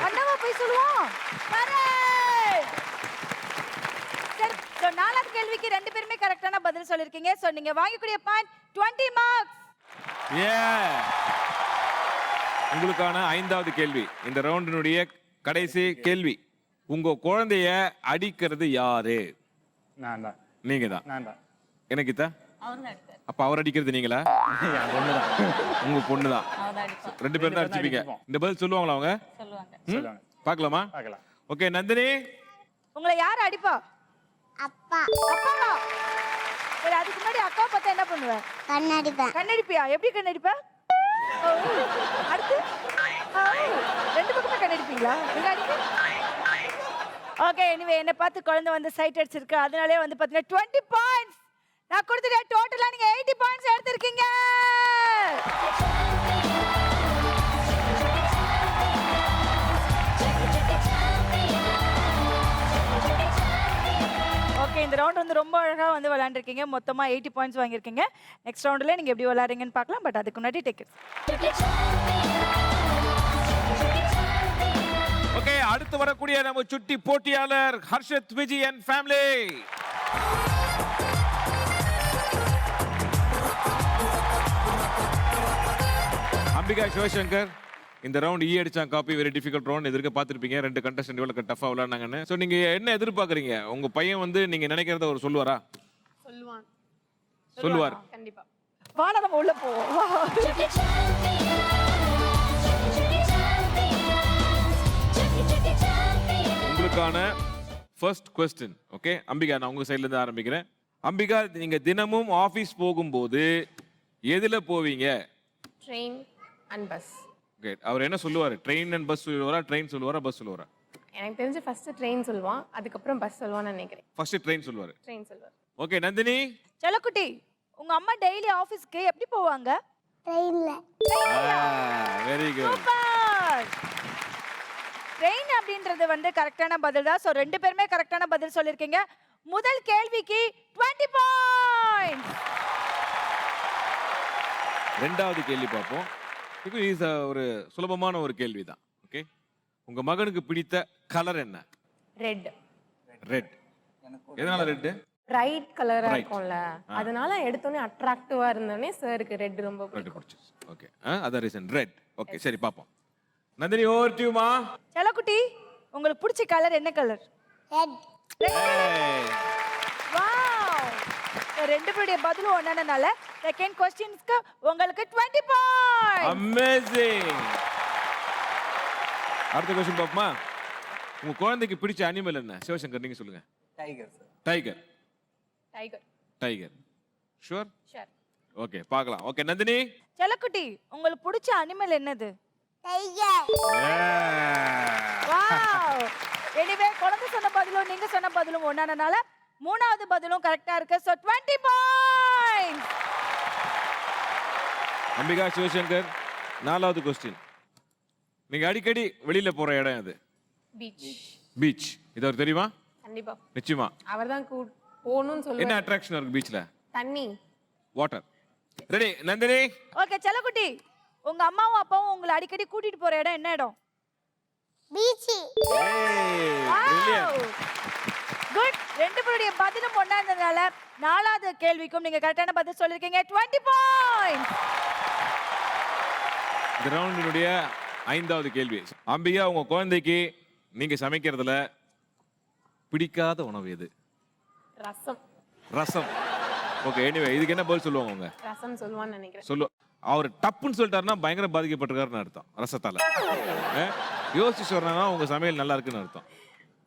அண்ணாவா போய் சொல்லுவான்? கரெக்ட். சரி சோ நாலாவது கேள்விக்கு ரெண்டு பேருமே கரெக்ட்டான பதில் சொல்லிருக்கீங்க. சோ நீங்க வாங்கக்கூடிய பாயிண்ட் 20 மார்க்ஸ். உங்களுக்கான ஐந்தாவது கேள்வி. இந்த ரவுண்டினுடைய கடைசி கேள்வி. உங்க குழந்தைய அடிக்கிறது யாரு? நான் தான். நீங்க தான். நான் தான். என்ன கீதா? அவர் தான் அடிப்பார். அப்ப அவர் அடிக்கிறது நீங்களா? என் பொண்ணு தான். உங்க பொண்ணு தான். அவர் தான் அடிப்பார். ரெண்டு பேரும் தான் அடிச்சுப்பீங்க. இந்த பதில் சொல்லுவாங்களா அவங்க? சொல்லுவாங்க. சொல்லுவாங்க. பார்க்கலாமா? பார்க்கலாம். ஓகே நந்தினி. உங்களை யார் அடிப்பா? அப்பா. அப்பாவா? சரி அதுக்கு முன்னாடி அக்கா பார்த்தா என்ன பண்ணுவ? கண்ணடிப்பேன். கண்ணடிப்பியா? எப்படி கண்ணடிப்ப? அடுத்து ரெண்டு பக்கமே கண்ணடிப்பீங்களா? நீங்க அடிக்க ஓகே எனிவே என்ன பார்த்து குழந்தை வந்து சைட் அடிச்சிருக்கு. அதனாலே வந்து பாத்தீங்கன்னா 20 பாயிண்ட்ஸ். நான் கொடுத்துட்டேன். டோட்டலா நீங்க 80 பாயிண்ட்ஸ் எடுத்திருக்கீங்க. ஓகே இந்த ரவுண்ட் வந்து ரொம்ப அழகா வந்து விளையாண்டுருக்கீங்க. மொத்தமா 80 பாயிண்ட்ஸ் வாங்கியிருக்கீங்க. நெக்ஸ்ட் ரவுண்ட்ல நீங்க எப்படி விளையாடுறீங்கன்னு பார்க்கலாம். பட் அதுக்கு முன்னாடி டேக் ஓகே அடுத்து வரக்கூடிய நம்ம சுட்டி போட்டியாளர் ஹர்ஷத் விஜய் அண்ட் ஃபேமிலி. அம்பிகா சிவசங்கர் இந்த ரவுண்ட் அடிச்சான் காப்பி வெரி டிஃபிகல்ட் ரவுண்ட் எதிர்க்க பார்த்துருப்பீங்க. 2 கண்டஸ்டன்ட் இவ்வளோ டஃபாக விளையாடுனாங்கன்னு. ஸோ நீங்க என்ன எதிர்பார்க்குறீங்க? உங்க பையன் வந்து நீங்க நினைக்கிறத ஒரு சொல்லுவாரா? சொல்லுவார் கண்டிப்பா. வாடா நம்ம உள்ள போவோம். உங்களுக்கான ஃபர்ஸ்ட் கொஸ்டின். ஓகே அம்பிகா, நான் உங்க சைட்ல இருந்து ஆரம்பிக்கிறேன். அம்பிகா, நீங்க தினமும் ஆபீஸ் போகும்போது எதுல போவீங்க? Train and bus. ஓகே, அவர் என்ன சொல்லுவாரு? ட்ரெயின் அண்ட் பஸ் சொல்லுவாரா, ட்ரெயின் சொல்லுவாரா, பஸ் சொல்லுவாரா? எனக்கு தெரிஞ்சு ஃபர்ஸ்ட் ட்ரெயின் சொல்லுவான், அதுக்கப்புறம் பஸ் சொல்லுவான்னு நினைக்கிறேன். ஃபர்ஸ்ட் ட்ரெயின் சொல்லுவாரு. ட்ரெயின் சொல்லுவார். ஓகே நந்தினி. செல்லக்குட்டி, உங்க அம்மா டெய்லி ஆபீஸ்க்கு எப்படி போவாங்க? ட்ரெயின்ல. Very good. சூப்பர். ட்ரெயின் அப்படின்றது வந்து கரெக்டான பதில் தான். ஸோ 2 பேருமே கரெக்டான பதில் சொல்லியிருக்கீங்க. முதல் கேள்விக்கு 20 பாயிண்ட்ஸ். ரெண்டாவது கேள்வி பார்ப்போம். இது ஒரு சுலபமான ஒரு கேள்வி தான். ஓகே, உங்க மகனுக்கு பிடித்த கலர் என்ன? ரெட். ரெட். எதனால ரெட்? பிரைட் கலரா Bright. இருக்கும்ல, அதனால எடுத்தோடனே அட்ராக்டிவா இருந்தோடனே சாருக்கு ரெட் ரொம்ப பிடிக்கும். ஓகே, அதான் ரீசன் ரெட். ஓகே சரி பார்ப்போம். நந்தினி ஓவர் டு யூ மா. செல்லக்குட்டி, உங்களுக்கு பிடிச்ச கலர் என்ன கலர்? ரெட். வாவ். 2 பேருடைய பதிலும் ஒண்ணானனால செகண்ட் क्वेश्चंसக்கு உங்களுக்கு 20 பாயிண்ட்ஸ். அமேசிங். அடுத்த क्वेश्चन பாப்போமா? உங்க குழந்தைக்கு பிடிச்ச அனிமல் என்ன? சிவசங்கர் நீங்க சொல்லுங்க. Tiger sir. Tiger. Tiger. Tiger. Sure? Sure. Okay பார்க்கலாம். ஓகே நந்தினி. செல்லக்குட்டி, உங்களுக்கு பிடிச்ச அனிமல் என்னது? டைகர். வாவ். எனிவே குழந்தை சொன்ன பதிலும் நீங்க சொன்ன பதிலும் ஒண்ணானனால மூணாவது பதிலும் கரெக்டா இருக்கு. So 20 points. அம்பிகா சிவசங்கர், நாலாவது क्वेश्चन. நீங்க அடிக்கடி வெளியில போற இடம் எது? பீச். பீச். இது அவருக்கு தெரியுமா? கண்டிப்பா. நிச்சயமா. அவர்தான் போகணும்னு என்ன சொல்லுவார். அட்ராக்ஷன் இருக்கு பீச்ல? தண்ணி. வாட்டர். ரெடி நந்தினி. ஓகே செல்லக்குட்டி, உங்க அம்மாவும் அப்பாவும் உங்களை அடிக்கடி கூட்டிட்டு போற இடம் என்ன இடம்? பீச். பிரில்லியன்ட். குட். 2 பேருடைய பதிலும் ஒண்ணா இருந்ததால நாலாவது கேள்விக்கும் நீங்க கரெக்டான பதில் சொல்லிருக்கீங்க. 20 பாயிண்ட்ஸ். இந்த ரவுண்டினுடைய 5வது கேள்வி. அம்பிகா, உங்க குழந்தைக்கு நீங்க சமைக்கிறதுல பிடிக்காத உணவு எது? ரசம். ரசம். ஓகே எனிவே இதுக்கு என்ன பதில் சொல்லுவாங்க உங்க? ரசம் சொல்லுவான்னு நினைக்கிறேன். சொல்லு. அவர் டப்புன்னு சொல்லிட்டாருன்னா பயங்கர பாதிக்கப்பட்டிருக்காருன்னு அர்த்தம் ரசத்தால. யோசிச்சு சொல்றாங்கன்னா உங்க சமையல் நல்லா இருக்குன்னு அர்த்தம்.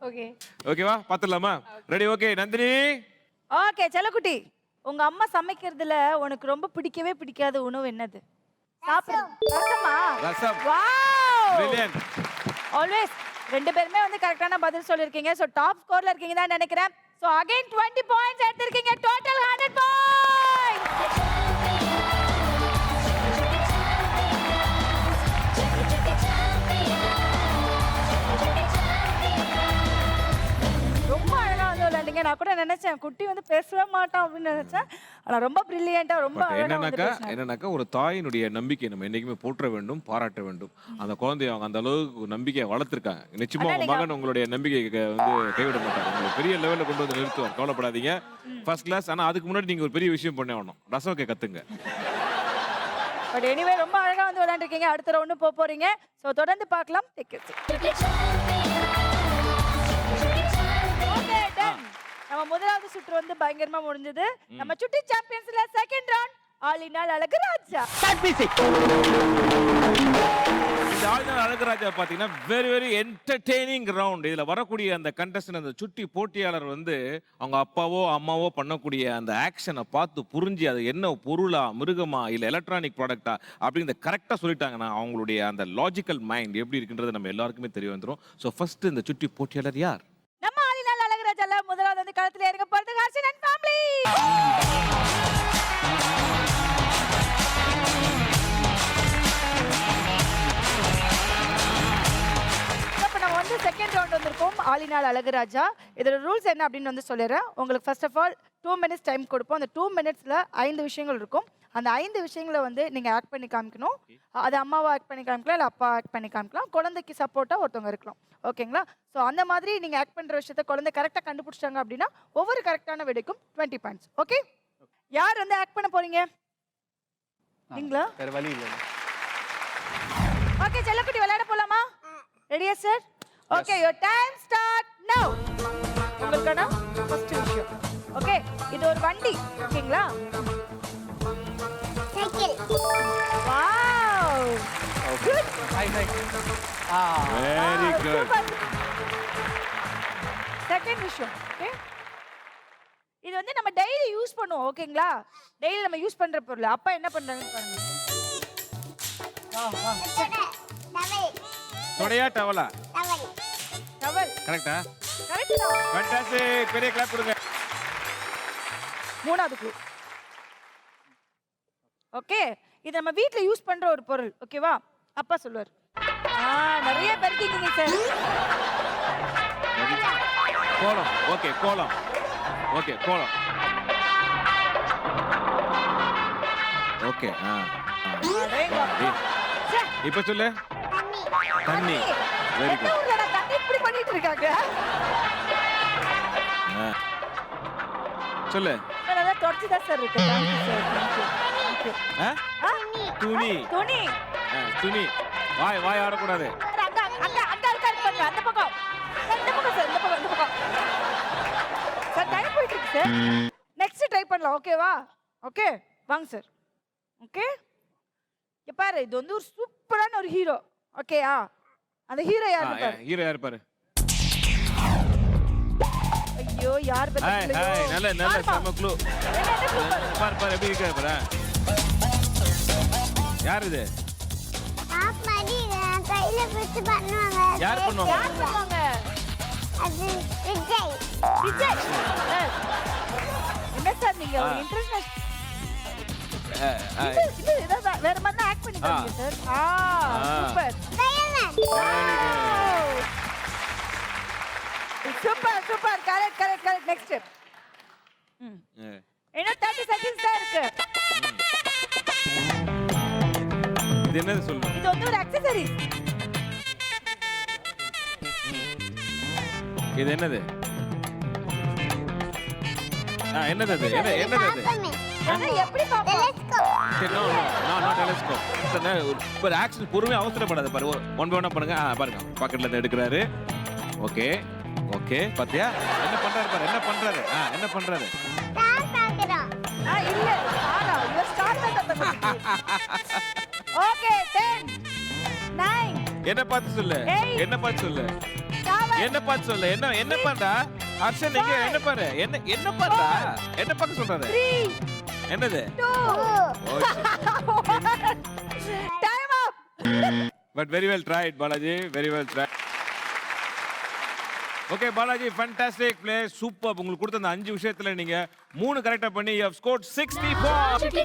ஓகே. ஓகேவா? பாத்துடலாமா? ரெடி? ஓகே நந்தினி. ஓகே செல்லக்குட்டி, உங்க அம்மா சமைக்கிறதுல உனக்கு ரொம்ப பிடிக்கவே பிடிக்காத உணவு என்னது? சாப்பிடுறது. ரசமா? ரசம். வாவ். பிரில்லியன்ட். ஆல்வேஸ் 2 பேருமே வந்து கரெக்டான பதில் சொல்லிருக்கீங்க. சோ டாப் ஸ்கோர்ல இருக்கீங்க தான் நினைக்கிறேன். சோ அகைன் 20 பாயிண்ட்ஸ் எடுத்திருக்கீங்க. Total 100 points. ரொம்ப அழகா வந்து விளையாண்டீங்க. நான் கூட நினைச்சேன் குட்டி வந்து பேசவே மாட்டான் அப்படின்னு நினைச்சேன். ஆனா ரொம்ப பிரில்லியண்டா ரொம்ப பட் அழகா வந்து என்னன்னாக்கா பேசினாங்க. என்னன்னாக்கா ஒரு தாயினுடைய நம்பிக்கை நம்ம என்னைக்குமே போற்ற வேண்டும், பாராட்ட வேண்டும். அந்த குழந்தைய அவங்க அந்த அளவுக்கு நம்பிக்கையை வளர்த்துருக்காங்க. நிச்சயமா உங்க மகன் உங்களுடைய நம்பிக்கையை வந்து கைவிட மாட்டாங்க. உங்களை பெரிய லெவலில் கொண்டு வந்து நிறுத்துவார், கவலைப்படாதீங்க. First class. ஆனா அதுக்கு முன்னாடி நீங்க ஒரு பெரிய விஷயம் பண்ண வேணும். ரசம் வைக்க கத்துங்க. பட் எனிவே ரொம்ப அழகா வந்து விளையாண்டுருக்கீங்க. அடுத்த ரவுண்டு போக போறீங்க. சோ தொடர்ந்து பார்க்கலாம். Okay done. நம்ம முதலாவது சுற்று வந்து பயங்கரமா முடிஞ்சது. நம்ம சுட்டி சாம்பியன்ஸ்ல செகண்ட் ரவுண்ட் ஆலினால் அழகுராஜா. இந்த ஆளுநர் அழகுராஜா பாத்தீங்கன்னா வெரி வெரி என்டர்டெய்னிங் ரவுண்ட். இதுல வரக்கூடிய அந்த கண்டஸ்டன்ட், அந்த சுட்டி போட்டியாளர் வந்து அவங்க அப்பாவோ அம்மாவோ பண்ணக்கூடிய அந்த ஆக்ஷனை பார்த்து புரிஞ்சு அது என்ன பொருளா, மிருகமா, இல்ல எலக்ட்ரானிக் ப்ராடக்டா அப்படிங்கிறத கரெக்டா சொல்லிட்டாங்கன்னா அவங்களுடைய அந்த லாஜிக்கல் மைண்ட் எப்படி இருக்குன்றது நம்ம எல்லாருக்குமே தெரிய வந்துடும். ஸோ ஃபர்ஸ்ட் இந்த சுட்டி போட்டியாளர் யார்? நம்ம களத்துல இறங்க போறது ஹர்ஷன் அண்ட் ஃபேமிலி. இப்போ நம்ம வந்து செகண்ட் ரவுண்ட் வந்திருக்கோம். ஆலினால் அழகுராஜா. இதோட ரூல்ஸ் என்ன அப்படின்னு வந்து சொல்லிடுறேன். உங்களுக்கு first of all 2 minutes time கொடுப்போம். அந்த 2 minutesல 5 விஷயங்கள் இருக்கும். அந்த 5 விஷயங்களை வந்து நீங்க ஆக்ட் பண்ணி காமிக்கணும். அது அம்மாவா ஆக்ட் பண்ணி காமிக்கலாம், இல்லை அப்பா ஆக்ட் பண்ணி காமிக்கலாம், குழந்தைக்கு சப்போர்ட்டா ஒருத்தவங்க இருக்கலாம். ஓகேங்களா? ஸோ அந்த மாதிரி நீங்க ஆக்ட் பண்ற விஷயத்த குழந்தை கரெக்டாக கண்டுபிடிச்சாங்க அப்படின்னா ஒவ்வொரு கரெக்டான விடைக்கும் 20 பாயிண்ட்ஸ். ஓகே, யார் வந்து ஆக்ட் பண்ண போறீங்க? நீங்களா? வேற வழி இல்லை. ஓகே, செல்லக்குட்டி விளையாட போலாமா? ரெடியா sir? Okay, your time start நவ. உங்களுக்கான ஃபர்ஸ்ட் விஷயம். ஓகே, இது ஒரு வண்டி. ஓகேங்களா? Cycle. Wow, good. Hi hi. Very good. Second விஷயம். ஓகே, இது வந்து நம்ம டெய்லி யூஸ் பண்ணுவோம். ஓகேங்களா? டெய்லி நம்ம யூஸ் பண்ற பொருள். அப்பா என்ன பண்றாங்கன்னு பாருங்க. டவல். தொடையா டவலா? டவல். டவல். கரெக்டா? கரெக்ட் தான். ஃபேண்டாஸ்டிக். பெரிய கிளாப் கொடுங்க. மூணாவது க்ளூ. ஓகே, இது நம்ம வீட்ல யூஸ் பண்ற ஒரு பொருள். ஓகேவா? அப்பா சொல்லுவார். நிறைய பெருக்கிங்க சார். கோலம். ஓகே, கோலம். ஓகே, கோலம். ஓகே. இப்ப சொல்லு. தண்ணி. Very good. தண்ணி இப்படி பண்ணிட்டு இருக்காங்க. சொல்லு. நல்லா தொடச்சி தான் சார் இருக்கு. துணி. துணி. துணி. வாய் ஆடக்கூடாது. அங்க அங்க அங்க இருக்காரு பாருங்க. அந்த பக்கம். இந்த பக்கம் சார். இந்த பக்கம். இந்த பக்கம். சார் டைம் போயிட்டு இருக்கு சார். நெக்ஸ்ட் ட்ரை பண்ணலாம். ஓகேவா? ஓகே, வாங்க சார். ஓகே, பாரு, இது வந்து ஒரு சூப்பரான ஒரு ஹீரோ. ஓகேயா? அந்த ஹீரோ யாரு பாரு. ஹீரோ யாரு பாரு. ஐயோ, யார் ஹாய் ஹாய். நல்ல செம க்ளூ. பாரு எப்படி இருக்காரு பாரு. யார் இது? ஆப் மாதிரி கையில பிடிச்சு பண்ணுவாங்க. யார் பண்ணுவாங்க? யார் பண்ணுவாங்க? அது விஜய். விஜய். என்ன சார் நீங்க ஒரு இன்டர்நேஷனல் வேற மாதிரி ஆக்ட் பண்ணிருக்கீங்க sir. Super. Super super. Correct correct correct. Next. இன்னும் 30 செகண்ட்ஸ் தான் இருக்கு. இது என்னது சொல்லு. இது வந்து ஒரு அக்சஸரி. இது என்னது? என்னது அது? என்னது அது? அத எப்படி பாப்போம்? No telescope. ஒரு ஆக்ஷன் பொறுமையா அவசரப்படாத பாரு. ஒன் பை ஒன்னா பண்ணுங்க. பாருங்க, பாக்கெட்ல இருந்து எடுக்கிறாரு. ஓகே ஓகே, பாத்தியா என்ன பண்றாரு பாரு. என்ன பண்றாரு? என்ன பண்றாரு? ஸ்டார் பாக்குறோம். இல்ல, ஆனா யூ ஸ்டார்ட் பண்ணத. ஓகே, 10 9. என்ன பார்த்து சொல்லு. என்ன பார்த்து சொல்லு. என்ன பார்த்து சொல்லு. என்ன பண்றா? ஹர்ஷன் நீங்க என்ன பாரு. என்ன பண்றா? என்ன பார்க்க சொல்றாரு? 3 என்னது? 2 time up. But very well tried Balaji. Very well try. Okay Balaji, fantastic play. Super. உங்களுக்கு கொடுத்த அந்த 5 விஷயத்துல நீங்க 3 கரெக்டா பண்ணி யூ ஹவ் ஸ்கோர்ட் 64.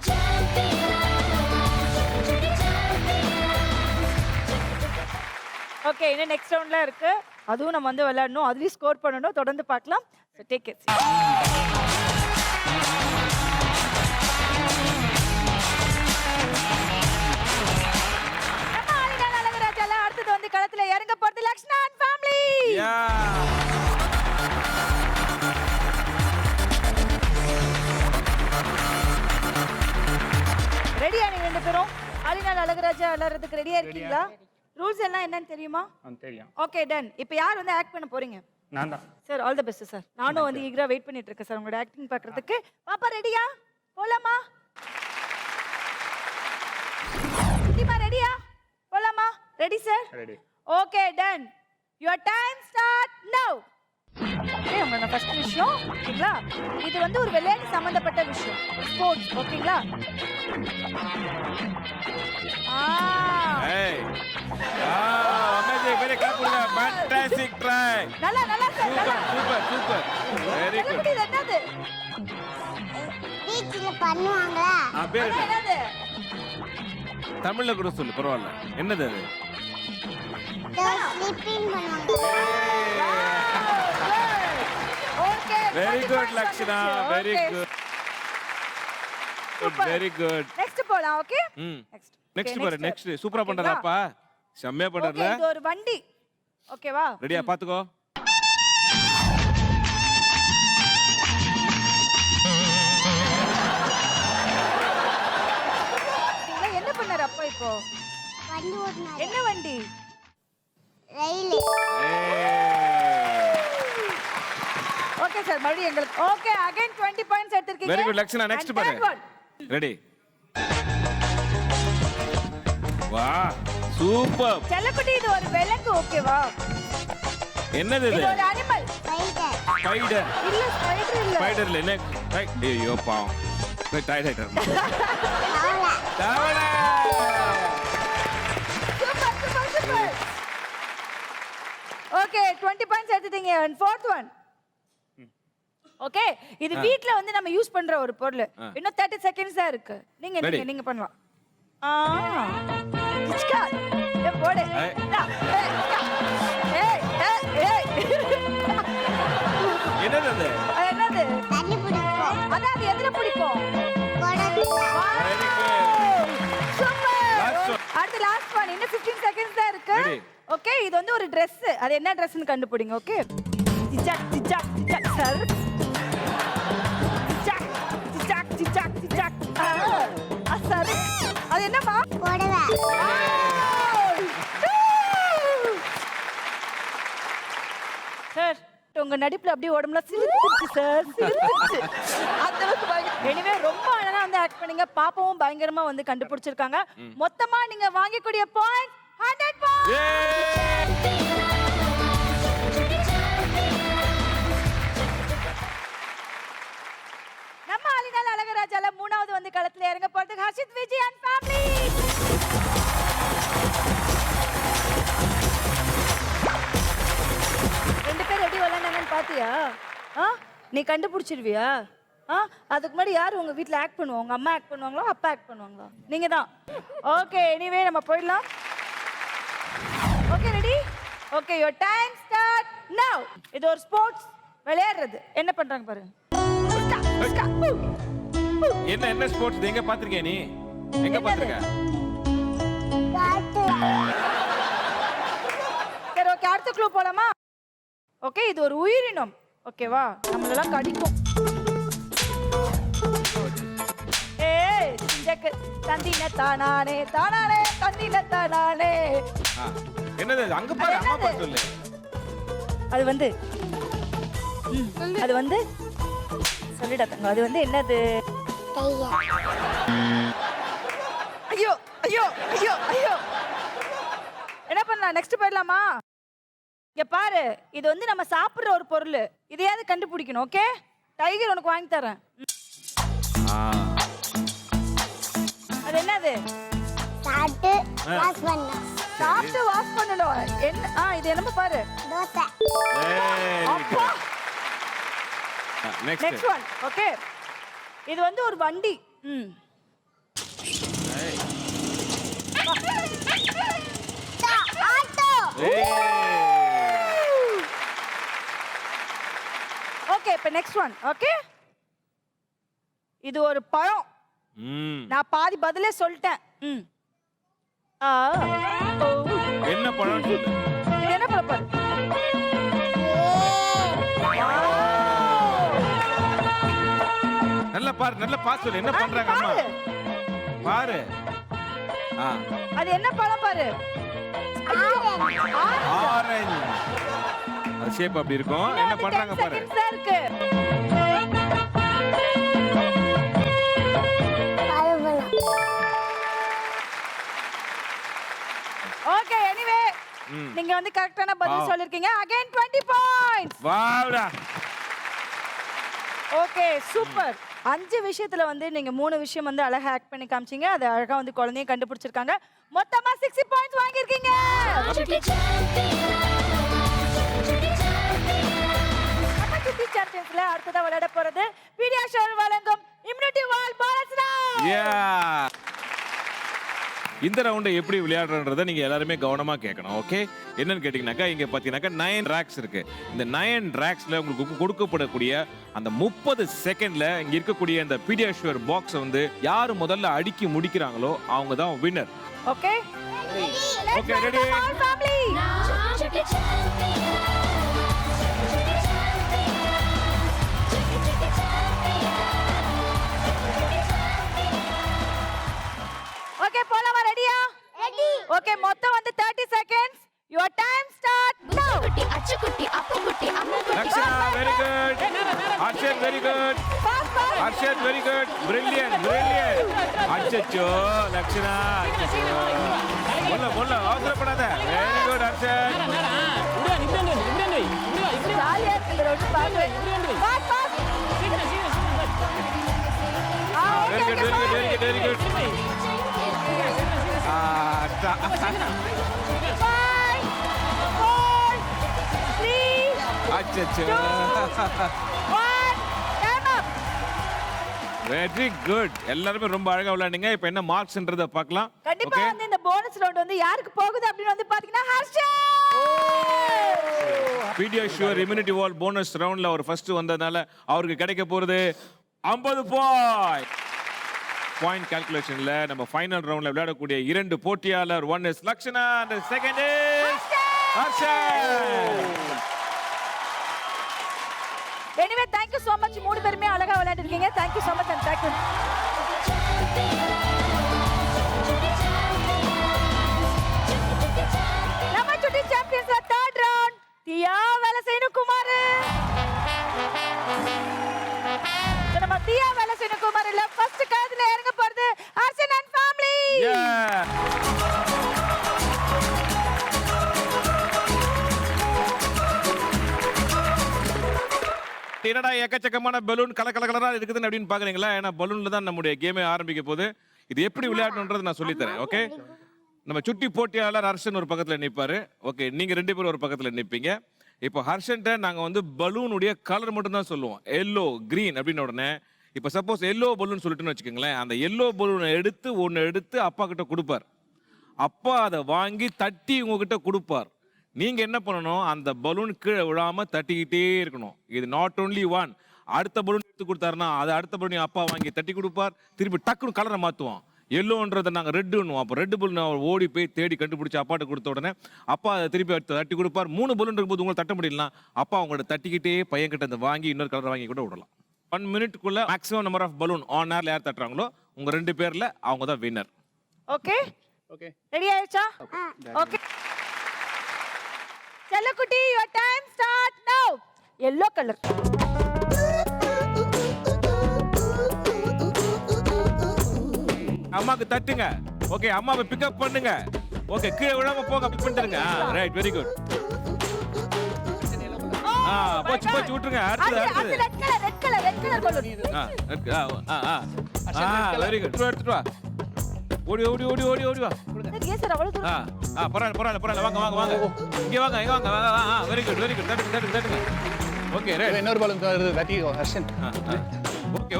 ஓகே, இன்னும் நெக்ஸ்ட் ரவுண்ட்ல இருக்கு. அதுவும் நம்ம வந்து விளையாடணும். அதுலயும் ஸ்கோர் பண்ணணும். தொடர்ந்து பார்க்கலாம். So take it. நம்ம ஆலினால் அழகுராஜால அடுத்தது வந்து களத்துல இறங்க போறது லக்ஷ்னா அண்ட் ஃபேமிலி. ரெடியா நீங்க ரெண்டு பேரும்? ஆலினால் அழகுராஜா விளையாடுறதுக்கு ரெடியா இருக்கீங்களா? ரூல்ஸ் எல்லாம் என்னன்னு தெரியுமா? தெரியும். Okay done. இப்போ யார் வந்து ஆக்ட் பண்ண போறீங்க? நான் தான் sir. All the best sir. நானும் வந்து ஈகரா வெயிட் பண்ணிட்டு இருக்கேன் சார் உங்களோட ஆக்டிங் பார்க்கிறதுக்கு. பாப்பா ரெடியா? போலாமா? சித்திமா ரெடியா? போலாமா? Ready sir? Ready. Okay done. Your time start நவ. ஓகே, உங்களோட ஃபர்ஸ்ட் விஷயம். ஓகேங்களா? இது வந்து ஒரு விளையாட்டு சம்பந்தப்பட்ட விஷயம். ஸ்போர்ட்ஸ். ஓகேங்களா? ஏய். அமேசிங். வெரி கிளாப் கொடுங்க. Fantastic try. நல்லா நல்லா சார் நல்லா. Super super very good. செல்லக்குட்டி இது என்னது? பீச்சில் பண்ணுவாங்களா? பேர் அது என்ன? என்னது? தமிழ்ல கூட சொல்லு பரவாயில்ல. என்னது அது? ஸ்லிப்பிங் பண்ணுவாங்க. Okay. Very good Lakshana very good. Very good. Next போலாம் ஓகே? நெக்ஸ்ட். நெக்ஸ்ட் பாரு நெக்ஸ்ட் சூப்பரா பண்றாப்பா. செம்மையா ஓகே பண்றல. இது ஒரு வண்டி. ஓகேவா? ரெடியா பாத்துக்கோ. என்ன பண்ணாரு அப்பா இப்போ? வண்டி ஓட்டுனாரு. என்ன வண்டி? ரயில். ஓகே சார் மறுபடியும் எங்களுக்கு ஓகே அகைன் 20 பாயிண்ட்ஸ் எடுத்துருக்கீங்க. வெரி குட் லக்ஷனா நெக்ஸ்ட் பாரு. ரெடி. வா சூப்பர். செல்லக்குட்டி இது ஒரு விலங்கு ஓகேவா? என்னது இது? இது ஒரு அனிமல். ஸ்பைடர். ஸ்பைடர். இல்ல ஸ்பைடர் இல்ல. ஸ்பைடர் இல்ல என்ன? ஐயோ பாவம். டயர்ட் ஆயிட்டாரு. தவளை. Super super super. Okay 20 points எடுத்துட்டீங்க. and fourth one. ஓகே இது வீட்ல வந்து நம்ம யூஸ் பண்ற ஒரு பொருள். இன்னும் 30 செகண்ட்ஸ் தான் இருக்கு. நீங்க பண்ணலாம். டிச்கா. போடு. ஏய் என்னது அது? என்னது? தண்ணி பிடிப்போம். அதான் அது எதுல பிடிக்கும்? குடத்துல. Very good. Super. Last one. அடுத்து லாஸ்ட் ஒன். இன்னும் 15 செகண்ட்ஸ் தான் இருக்கு. Ready. ஓகே இது வந்து ஒரு Dress. அது என்ன Dressன்னு கண்டுபிடிங்க. ஓகே டிச்சாக் டிச்சாக் டிச்சாக் சார். டிச்சாக் டிச்சாக் டிச்சாக் டிச்சாக். சார் அது என்னமா? புடவை. சார் உங்க நடிப்புல அப்படியே உடம்புல சிலுத்துச்சு சார் சிலுத்துச்சு. அந்த அளவுக்கு எனிவே ரொம்ப அழகா வந்து ஆக்ட் பண்ணீங்க. பாப்பாவும் பயங்கரமா வந்து கண்டுபிடிச்சிருக்காங்க. மொத்தமா நீங்க வாங்கக்கூடிய பாயிண்ட் 100 பாயிண்ட். நம்ம ஆலினால் அழகராஜால மூணாவது வந்து களத்துல இறங்க போறது ஹர்ஷித் விஜய் அண்ட் ஃபேமிலி. ரெண்டு பேர் எப்படி விளையாண்டாங்கன்னு பாத்தியா? நீ கண்டுபிடிச்சிருவியா? அதுக்கு முன்னாடி யார் உங்க வீட்ல ஆக்ட் பண்ணுவாங்க? உங்க அம்மா ஆக்ட் பண்ணுவாங்களா அப்பா ஆக்ட் பண்ணுவாங்களா? நீங்க தான். ஓகே எனிவே நம்ம போயிடலாம். Okay ready? Okay your time start நவ. இது ஒரு ஸ்போர்ட்ஸ் விளையாடுறது. என்ன பண்றாங்க பாருங்க. என்ன என்ன ஸ்போர்ட்ஸ் எங்க பாத்திருக்கே நீ? எங்க பாத்திருக்க? சரி ஓகே அடுத்த க்ளூ போலாமா? ஓகே இது ஒரு உயிரினம். ஓகேவா? நம்மளெல்லாம் கடிக்கும். ஏய் சிஞ்சக்கு தந்தின தானானே தானானே தந்தின தானானே. என்னது அங்க பாரு அம்மா பாத்து சொல்லு. அது வந்து அது வந்து சொல்லிடா தங்க. அது வந்து என்னது? ஐயோ ஐயோ ஐயோ ஐயோ. என்ன பண்ணலாம்? நெக்ஸ்ட் போயிடலாமா? இங்க பாரு இது வந்து நம்ம சாப்பிடுற ஒரு பொருள். இதையாவது கண்டுபிடிக்கணும். ஓகே டைகர் உனக்கு வாங்கி தரேன். அது என்னது? சாப்பிட்டு வாஷ் பண்ணணும். சாப்பிட்டு வாஷ் பண்ணணும். என்ன? இது என்னமா பாரு? தோசை. அப்பா நெக்ஸ்ட் நெக்ஸ்ட் ஒன். ஓகே இது வந்து ஒரு வண்டி. ஆட்டோ. ஓகே இப்போ நெக்ஸ்ட் ஒன். ஓகே இது ஒரு பழம். நான் பாதி பதிலே சொல்லிட்டேன். என்ன பழம் சொல்லு. இது என்ன பழம் பாரு? நல்லா பாரு நல்லா பாத்து சொல்லு. என்ன பண்றாங்க அம்மா? பாரு. அது என்ன பழம் பாரு? ஆரஞ்சு. அது ஷேப் அப்படி இருக்கும். என்ன பண்றாங்க பாரு. இருக்கு. ஓகே எனிவே நீங்க வந்து கரெக்ட்டான பதில் சொல்லிருக்கீங்க. Again 20 points. வாவ்டா. Okay super. 5 விஷயத்துல வந்து நீங்க 3 விஷயம் வந்து அழகா ஆக்ட் பண்ணி காமிச்சீங்க. அது அழகா வந்து குழந்தையும் கண்டுபிடிச்சிருக்காங்க. மொத்தமா 60 பாயிண்ட்ஸ் வாங்கியிருக்கீங்க. அடுத்ததா விளையாட போறது பீடியாஷோர் வழங்கும் இம்யூனிட்டி வால் போனஸ் ரவுண்ட். இந்த ரவுண்டை எப்படி விளையாடுறன்றதை நீங்க எல்லாருமே கவனமா கேட்கணும். ஓகே, என்னன்னு கேட்டீங்கன்னாக்கா இங்க பாத்தீங்கன்னாக்கா 9 ரேக்ஸ் இருக்கு. இந்த 9 ரேக்ஸ்ல உங்களுக்கு கொடுக்கப்படக்கூடிய அந்த 30 செகண்ட்ல இங்க இருக்கக்கூடிய அந்த பீடியாஷுவர் பாக்ஸ் வந்து யாரு முதல்ல அடுக்கி முடிக்கிறாங்களோ அவங்க தான் winner. Okay okay, ready? Okay, போலாமா? ரெடியா? ரெடி. ஓகே, மொத்தம் வந்து 30 seconds. Your time start now. அச்சுக்குட்டி அப்புக்குட்டி அம்முக்குட்டி. Lakshana very good. Arshad very good. Arshad very good. Brilliant brilliant. அச்சச்சோ லக்ஷனா அச்சச்சோ. போல அவசரப்படாத. Very good Arshad. ஜாலியா இருக்கு ரோட் பாரு. Pass pass. Very good very good very good very good. அச்சச்சோ. Very good. எல்லாரும் ரொம்ப அழகா விளையாடுங்க. இப்போ என்ன மார்க்ஸ்ன்றத பார்க்கலாம். கண்டிப்பா வந்து இந்த போனஸ் ரவுண்ட் வந்து யாருக்கு போகுது அப்படினு வந்து பாத்தீங்கன்னா ஹர்ஷத். பீடியாஷுவர் இம்யூனிட்டி வால் போனஸ் ரவுண்ட்ல அவர் ஃபர்ஸ்ட் வந்ததனால அவருக்கு கிடைக்க போறது 50 பாயிண்ட் கால்குலேஷன்ல நம்ம ஃபைனல் ரவுண்ட்ல விளையாடக்கூடிய இரண்டு போட்டியாளர் one is Lakshana and the second is Harshad. Anyway, thank you so much. மூணு பேருமே அழகா விளையாடிருக்கீங்க. Thank you so much and thank you. நம்ம சுட்டி சாம்பியன்ஸ் third round தியா வேலசேனு குமார். நம்ம தியா வேலசேனு குமார் இல்ல ஃபர்ஸ்ட் காதுல இறங்க போறது ஹர்ஷன் and family. என்னடா எக்கச்சக்கமான பலூன் கலரா இருக்குதுன்னு அப்படின்னு பாக்குறீங்களா? ஏன்னா பலூன்ல தான் நம்முடைய கேமே ஆரம்பிக்க போகுது. இது எப்படி விளையாடணும்ன்றது நான் சொல்லி தரேன். ஓகே, நம்ம சுட்டி போட்டியாளர் ஹர்ஷன் ஒரு பக்கத்துல நிப்பாரு. ஓகே, நீங்க ரெண்டு பேரும் ஒரு பக்கத்துல நிப்பீங்க. இப்போ ஹர்ஷன்ட்ட நாங்க வந்து பலூனுடைய கலர் மட்டும் தான் சொல்லுவோம். எல்லோ கிரீன் அப்படின்னு உடனே இப்போ சப்போஸ் எல்லோ பலூன் சொல்லிட்டுன்னு வச்சுக்கோங்களேன், அந்த எல்லோ பலூனை ஒன்று எடுத்து அப்பா கிட்ட கொடுப்பார். அப்பா அதை வாங்கி தட்டி உங்ககிட்ட கொடுப்பார். நீங்க என்ன பண்ணணும், அந்த பலூன் கீழே விழாம தட்டிக்கிட்டே இருக்கணும். இது நாட் ஓன்லி ஒன். அடுத்த பலூன் எடுத்து கொடுத்தாருன்னா அது அடுத்த பலூன் அப்பா வாங்கி தட்டி கொடுப்பார். திருப்பி டக்குன்னு கலரை மாற்றுவோம். எல்லோன்றதை நாங்கள் ரெட்டுன்னுவோம். அப்போ ரெட்டு பலூன் அவர் ஓடி போய் தேடி கண்டுபிடிச்சி அப்பாட்ட கொடுத்த உடனே அப்பா அதை திருப்பி தட்டி கொடுப்பார். 3 பலூன் இருக்கும்போது உங்களை தட்ட முடியலாம். அப்பா அவங்களோட தட்டிக்கிட்டே பையன்கிட்ட அந்த வாங்கி இன்னொரு கலரை வாங்கி கூட விடலாம். 1 மினிட்குள்ள maximum number of balloon on ஏர்ல யார் தட்டுறாங்களோ உங்க 2 பேர்ல அவங்க தான் வின்னர். ஓகே ஓகே, ரெடி ஆயிடுச்சா? ஓகே செல்லக்குட்டி, your time start now. yellow color. அம்மாக்கு தட்டுங்க. ஓகே, அம்மாவை பிக்கப் பண்ணுங்க. ஓகே, கீழே விழாம போங்க. பிக் பண்ணிடுங்க. Right, very good. போச்சு விட்டுருங்க. அடுத்து red colour balloon. Very good. எடுத்துட்டு வா. ஓடி வா. ஏன் சார் அவ்வளவு தூரம்? பரவாயில்ல. வாங்க. இங்க வாங்க. Very good. தட்டுங்க. Okay, right. இன்னொரு பலூன் தட்டி Harshan.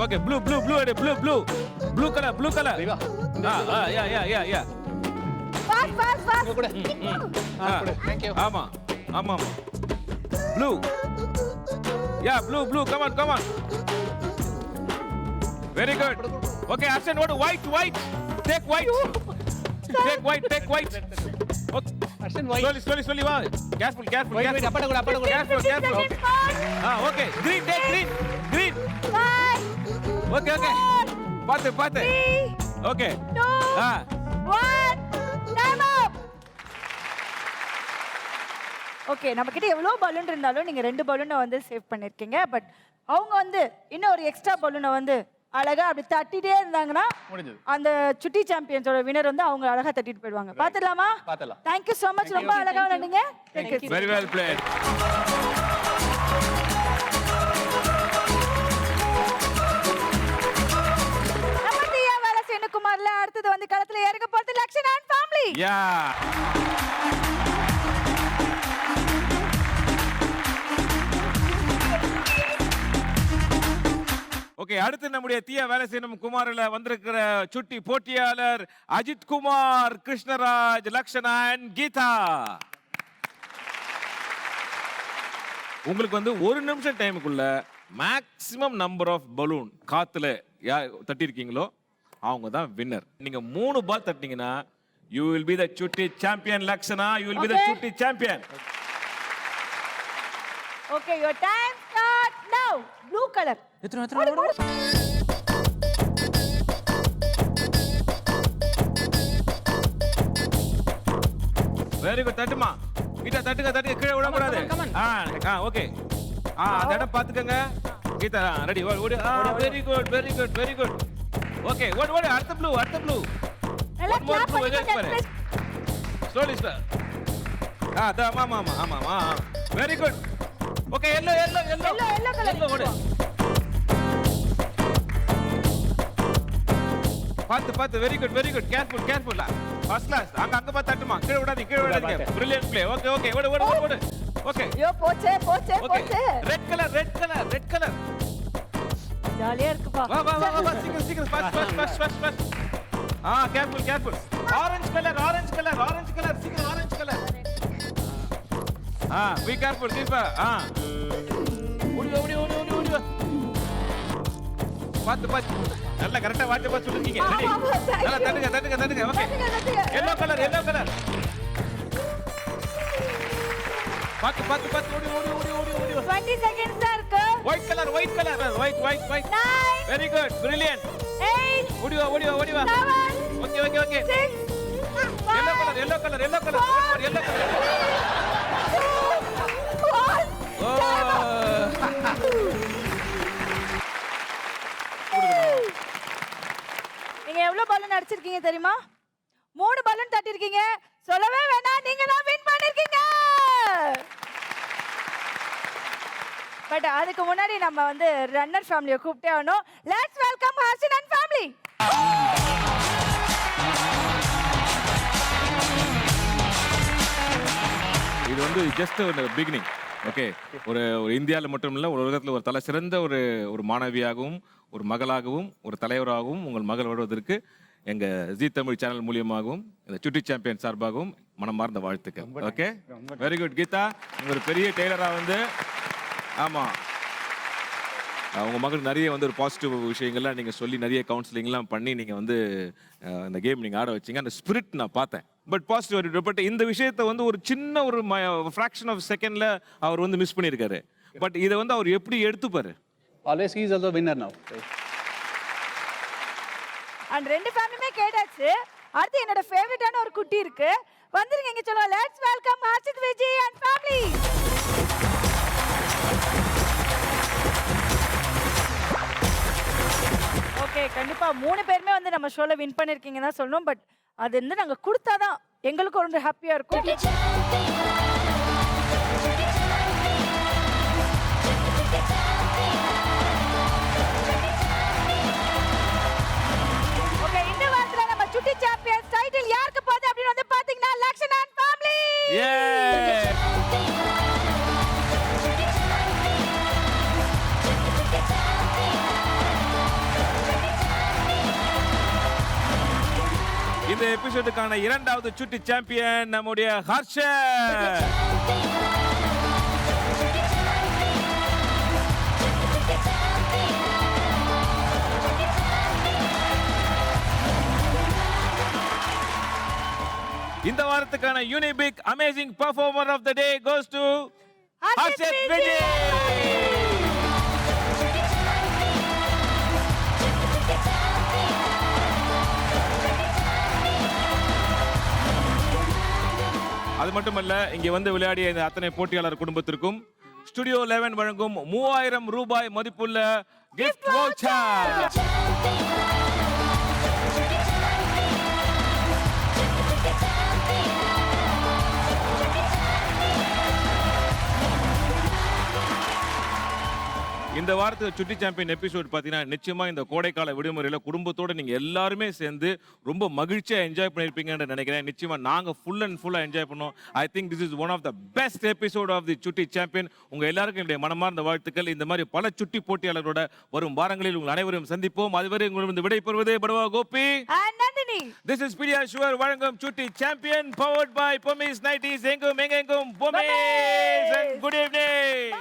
Okay. Blue colour. Yeah. Pass. கூட. Thank you. ஆமா. Blue. Yeah, blue. Come on. Very good. Okay, Arshan, what white. Take white. Okay. Harshan, white. Slowly. Wow. Careful. Wait. Appada kuda. Careful. Okay. Green. Take green. Okay. Paathe. Okay. 2 1 time up. Okay, நம்ம கிட்ட எவ்வளோ balloon இருந்தாலும் நீங்க 2 பலூனை வந்து save பண்ணிருக்கீங்க. But அவங்க வந்து இன்னும் ஒரு எக்ஸ்ட்ரா பலூனை வந்து அழகா அப்படி தட்டிட்டே இருந்தாங்கன்னா அந்த சுட்டி சாம்பியன்ஸோட வினர் வந்து அவங்க அழகா தட்டிட்டு போயிடுவாங்க. பாத்துடலாமா? Thank you so much. ரொம்ப அழகா விளையாடுங்க. Very well played. நம்ம தியா வேலசேனு குமார்ல அடுத்தது வந்து களத்துல இறங்க போறது லக்ஷனா and family. ஓகே, அடுத்து நம்முடைய தீய வேலை செய்யணும் குமாரில் வந்திருக்கிற சுட்டி போட்டியாளர் அஜித் குமார், கிருஷ்ணராஜ், லக்ஷனா and கீதா. உங்களுக்கு வந்து 1 நிமிஷம் டைமுக்குள்ள மேக்ஸிமம் நம்பர் ஆஃப் பலூன் காத்துல யார் தட்டிருக்கீங்களோ அவங்க தான் வின்னர். நீங்க 3 பால் தட்டினீங்கன்னா you will be the சுட்டி champion. Lakshana, you will be the சுட்டி champion. Okay, your time start now. Blue color. Very good. தட்டுமா கீதா, தட்டுங்க கீழே விட கூடாது. ஓகே. அந்த இடம் பாத்துக்கங்க. கீதா ரெடி, ஓடு. Very good. ஓகே, ஓடு. அடுத்த ப்ளூ. நல்லா One more clap blue, பண்ணுங்க. wait. Slowly sir. ஆமா. Very good. Okay, yellow color. ஓடு. பாத்து very good. Careful. First class. அங்க பார்த்து தட்டுமா. கீழ விடாதீங்க. Brilliant play. ஓகே. ஓடு. ஓகே. ஐயோ போச்சே. Red colour. ஜாலியா இருக்குப்பா. வா. சீக்கிரம். ஃபர்ஸ்ட். கேர்ஃபுல். Orange colour. சீக்கிரம் orange colour. be careful, Deepa. ஓடி. பாத்து. நல்லா கரெக்டா பார்த்து சொல்லுங்க. ரெடி. நல்லா தட்டுங்க. ஓகே. yellow colour. பாத்து. ஓடி. 20 seconds தான் இருக்கு. white colour. White. Very good. Brilliant. 8 ஓடி வா. 7 okay. 6 yellow colour. yellow colour. நீங்க எவ்வளவு பலூன் அடிச்சிருக்கீங்க தெரியுமா? 3 பலூன் தட்டிருக்கீங்க. சொல்லவே வேணாம், நீங்க தான் வின் பண்ணிருக்கீங்க. பட் அதுக்கு முன்னாடி நம்ம வந்து ரன்னர் ஃபேமிலியை கூப்பிட்டே ஆகணும். Let's welcome Harshan and family. இது வந்து ஜஸ்ட் ஒரு பிகினிங். ஓகே, ஒரு இந்தியாவில் மட்டும் இல்லை, ஒரு உலகத்தில் ஒரு தலை சிறந்த ஒரு மாணவியாகவும், ஒரு மகளாகவும், ஒரு தலைவராகவும் உங்கள் மகள் வருவதற்கு எங்கள் ஜீ தமிழ் சேனல் மூலியமாகவும் இந்த சுட்டி சாம்பியன் சார்பாகவும் மனமார்ந்த வாழ்த்துக்கள். Okay, very good. கீதா, நீங்கள் ஒரு பெரிய டெய்லராக வந்து, ஆமாம், உங்கள் மகள் நிறைய வந்து ஒரு பாசிட்டிவ் விஷயங்கள்லாம் நீங்கள் சொல்லி நிறைய கவுன்சிலிங்லாம் பண்ணி நீங்கள் வந்து இந்த கேம் நீங்கள் ஆட வச்சிங்க. அந்த ஸ்பிரிட் நான் பார்த்தேன். But positive. பட் இந்த விஷயத்தை வந்து ஒரு சின்ன ஒரு ஃப்ராக்ஷன் ஆஃப் செகண்டில் அவர் வந்து மிஸ் பண்ணியிருக்காரு. பட் இதை வந்து அவர் எப்படி எடுத்துப்பாரு? Always he is also winner now. And 2 ஃபேமிலியுமே கேட்டாச்சு. அடுத்து என்னோட ஃபேவரட்டான ஒரு குட்டி இருக்கு. வந்துருங்க இங்க சொல்லுங்க. Let's welcome Harshit Vijay and family. Okay, கண்டிப்பா 3 பேருமே வந்து நம்ம ஷோல வின் பண்ணிருக்கீங்க தான் சொல்லணும். பட் அது வந்து நாங்க கொடுத்தாதான் எங்களுக்கு ஒரு ஹாப்பியா இருக்கும். ஓகே, இந்த வாரத்துல நம்ம சுட்டி சாம்பியன்ஸ் டைட்டில் யாருக்கு போகுது அப்படின்னு வந்து பாத்தீங்கன்னா லக்ஷனா அண்ட் ஃபேமிலி. இந்த எபிசோடுக்கான 2வது சுட்டி சாம்பியன் நம்முடைய ஹர்ஷன். இந்த வாரத்துக்கான Unibic amazing performer of the day goes to Harshith Vijay. அது மட்டுமல்ல, இங்கே வந்து விளையாடிய இந்த அத்தனை போட்டியாளர் குடும்பத்திற்கும் ஸ்டுடியோ 11 வழங்கும் 3000 ரூபாய் மதிப்புள்ள கிஃப்ட் வவுச்சர். இந்த வாரத்துக்கு சுட்டி சாம்பியன் எபிசோட் பார்த்தீங்கன்னா நிச்சயமா இந்த கோடைக்கால விடுமுறையில குடும்பத்தோட நீங்க எல்லாருமே சேர்ந்து ரொம்ப மகிழ்ச்சியா என்ஜாய் பண்ணிருப்பீங்கன்னு நினைக்கிறேன். நிச்சயமா நாங்க ஃபுல் அண்ட் ஃபுல்லா என்ஜாய் பண்ணோம். I think this is one of the best episode of the Chutti champion. உங்க எல்லாருக்கும் என்னுடைய மனமார்ந்த வாழ்த்துக்கள். இந்த மாதிரி பல சுட்டி போட்டியாளர்களோட வரும் வாரங்களில் உங்கள் அனைவரும் சந்திப்போம். அதுவரை உங்களிடம் விடைபெறுவது படுவா Gopi. Nandini. This is Pediasure வழங்கும் சுட்டி champion powered by Pomis 90s எங்கும் எங்கெங்கும் Pomis and good evening.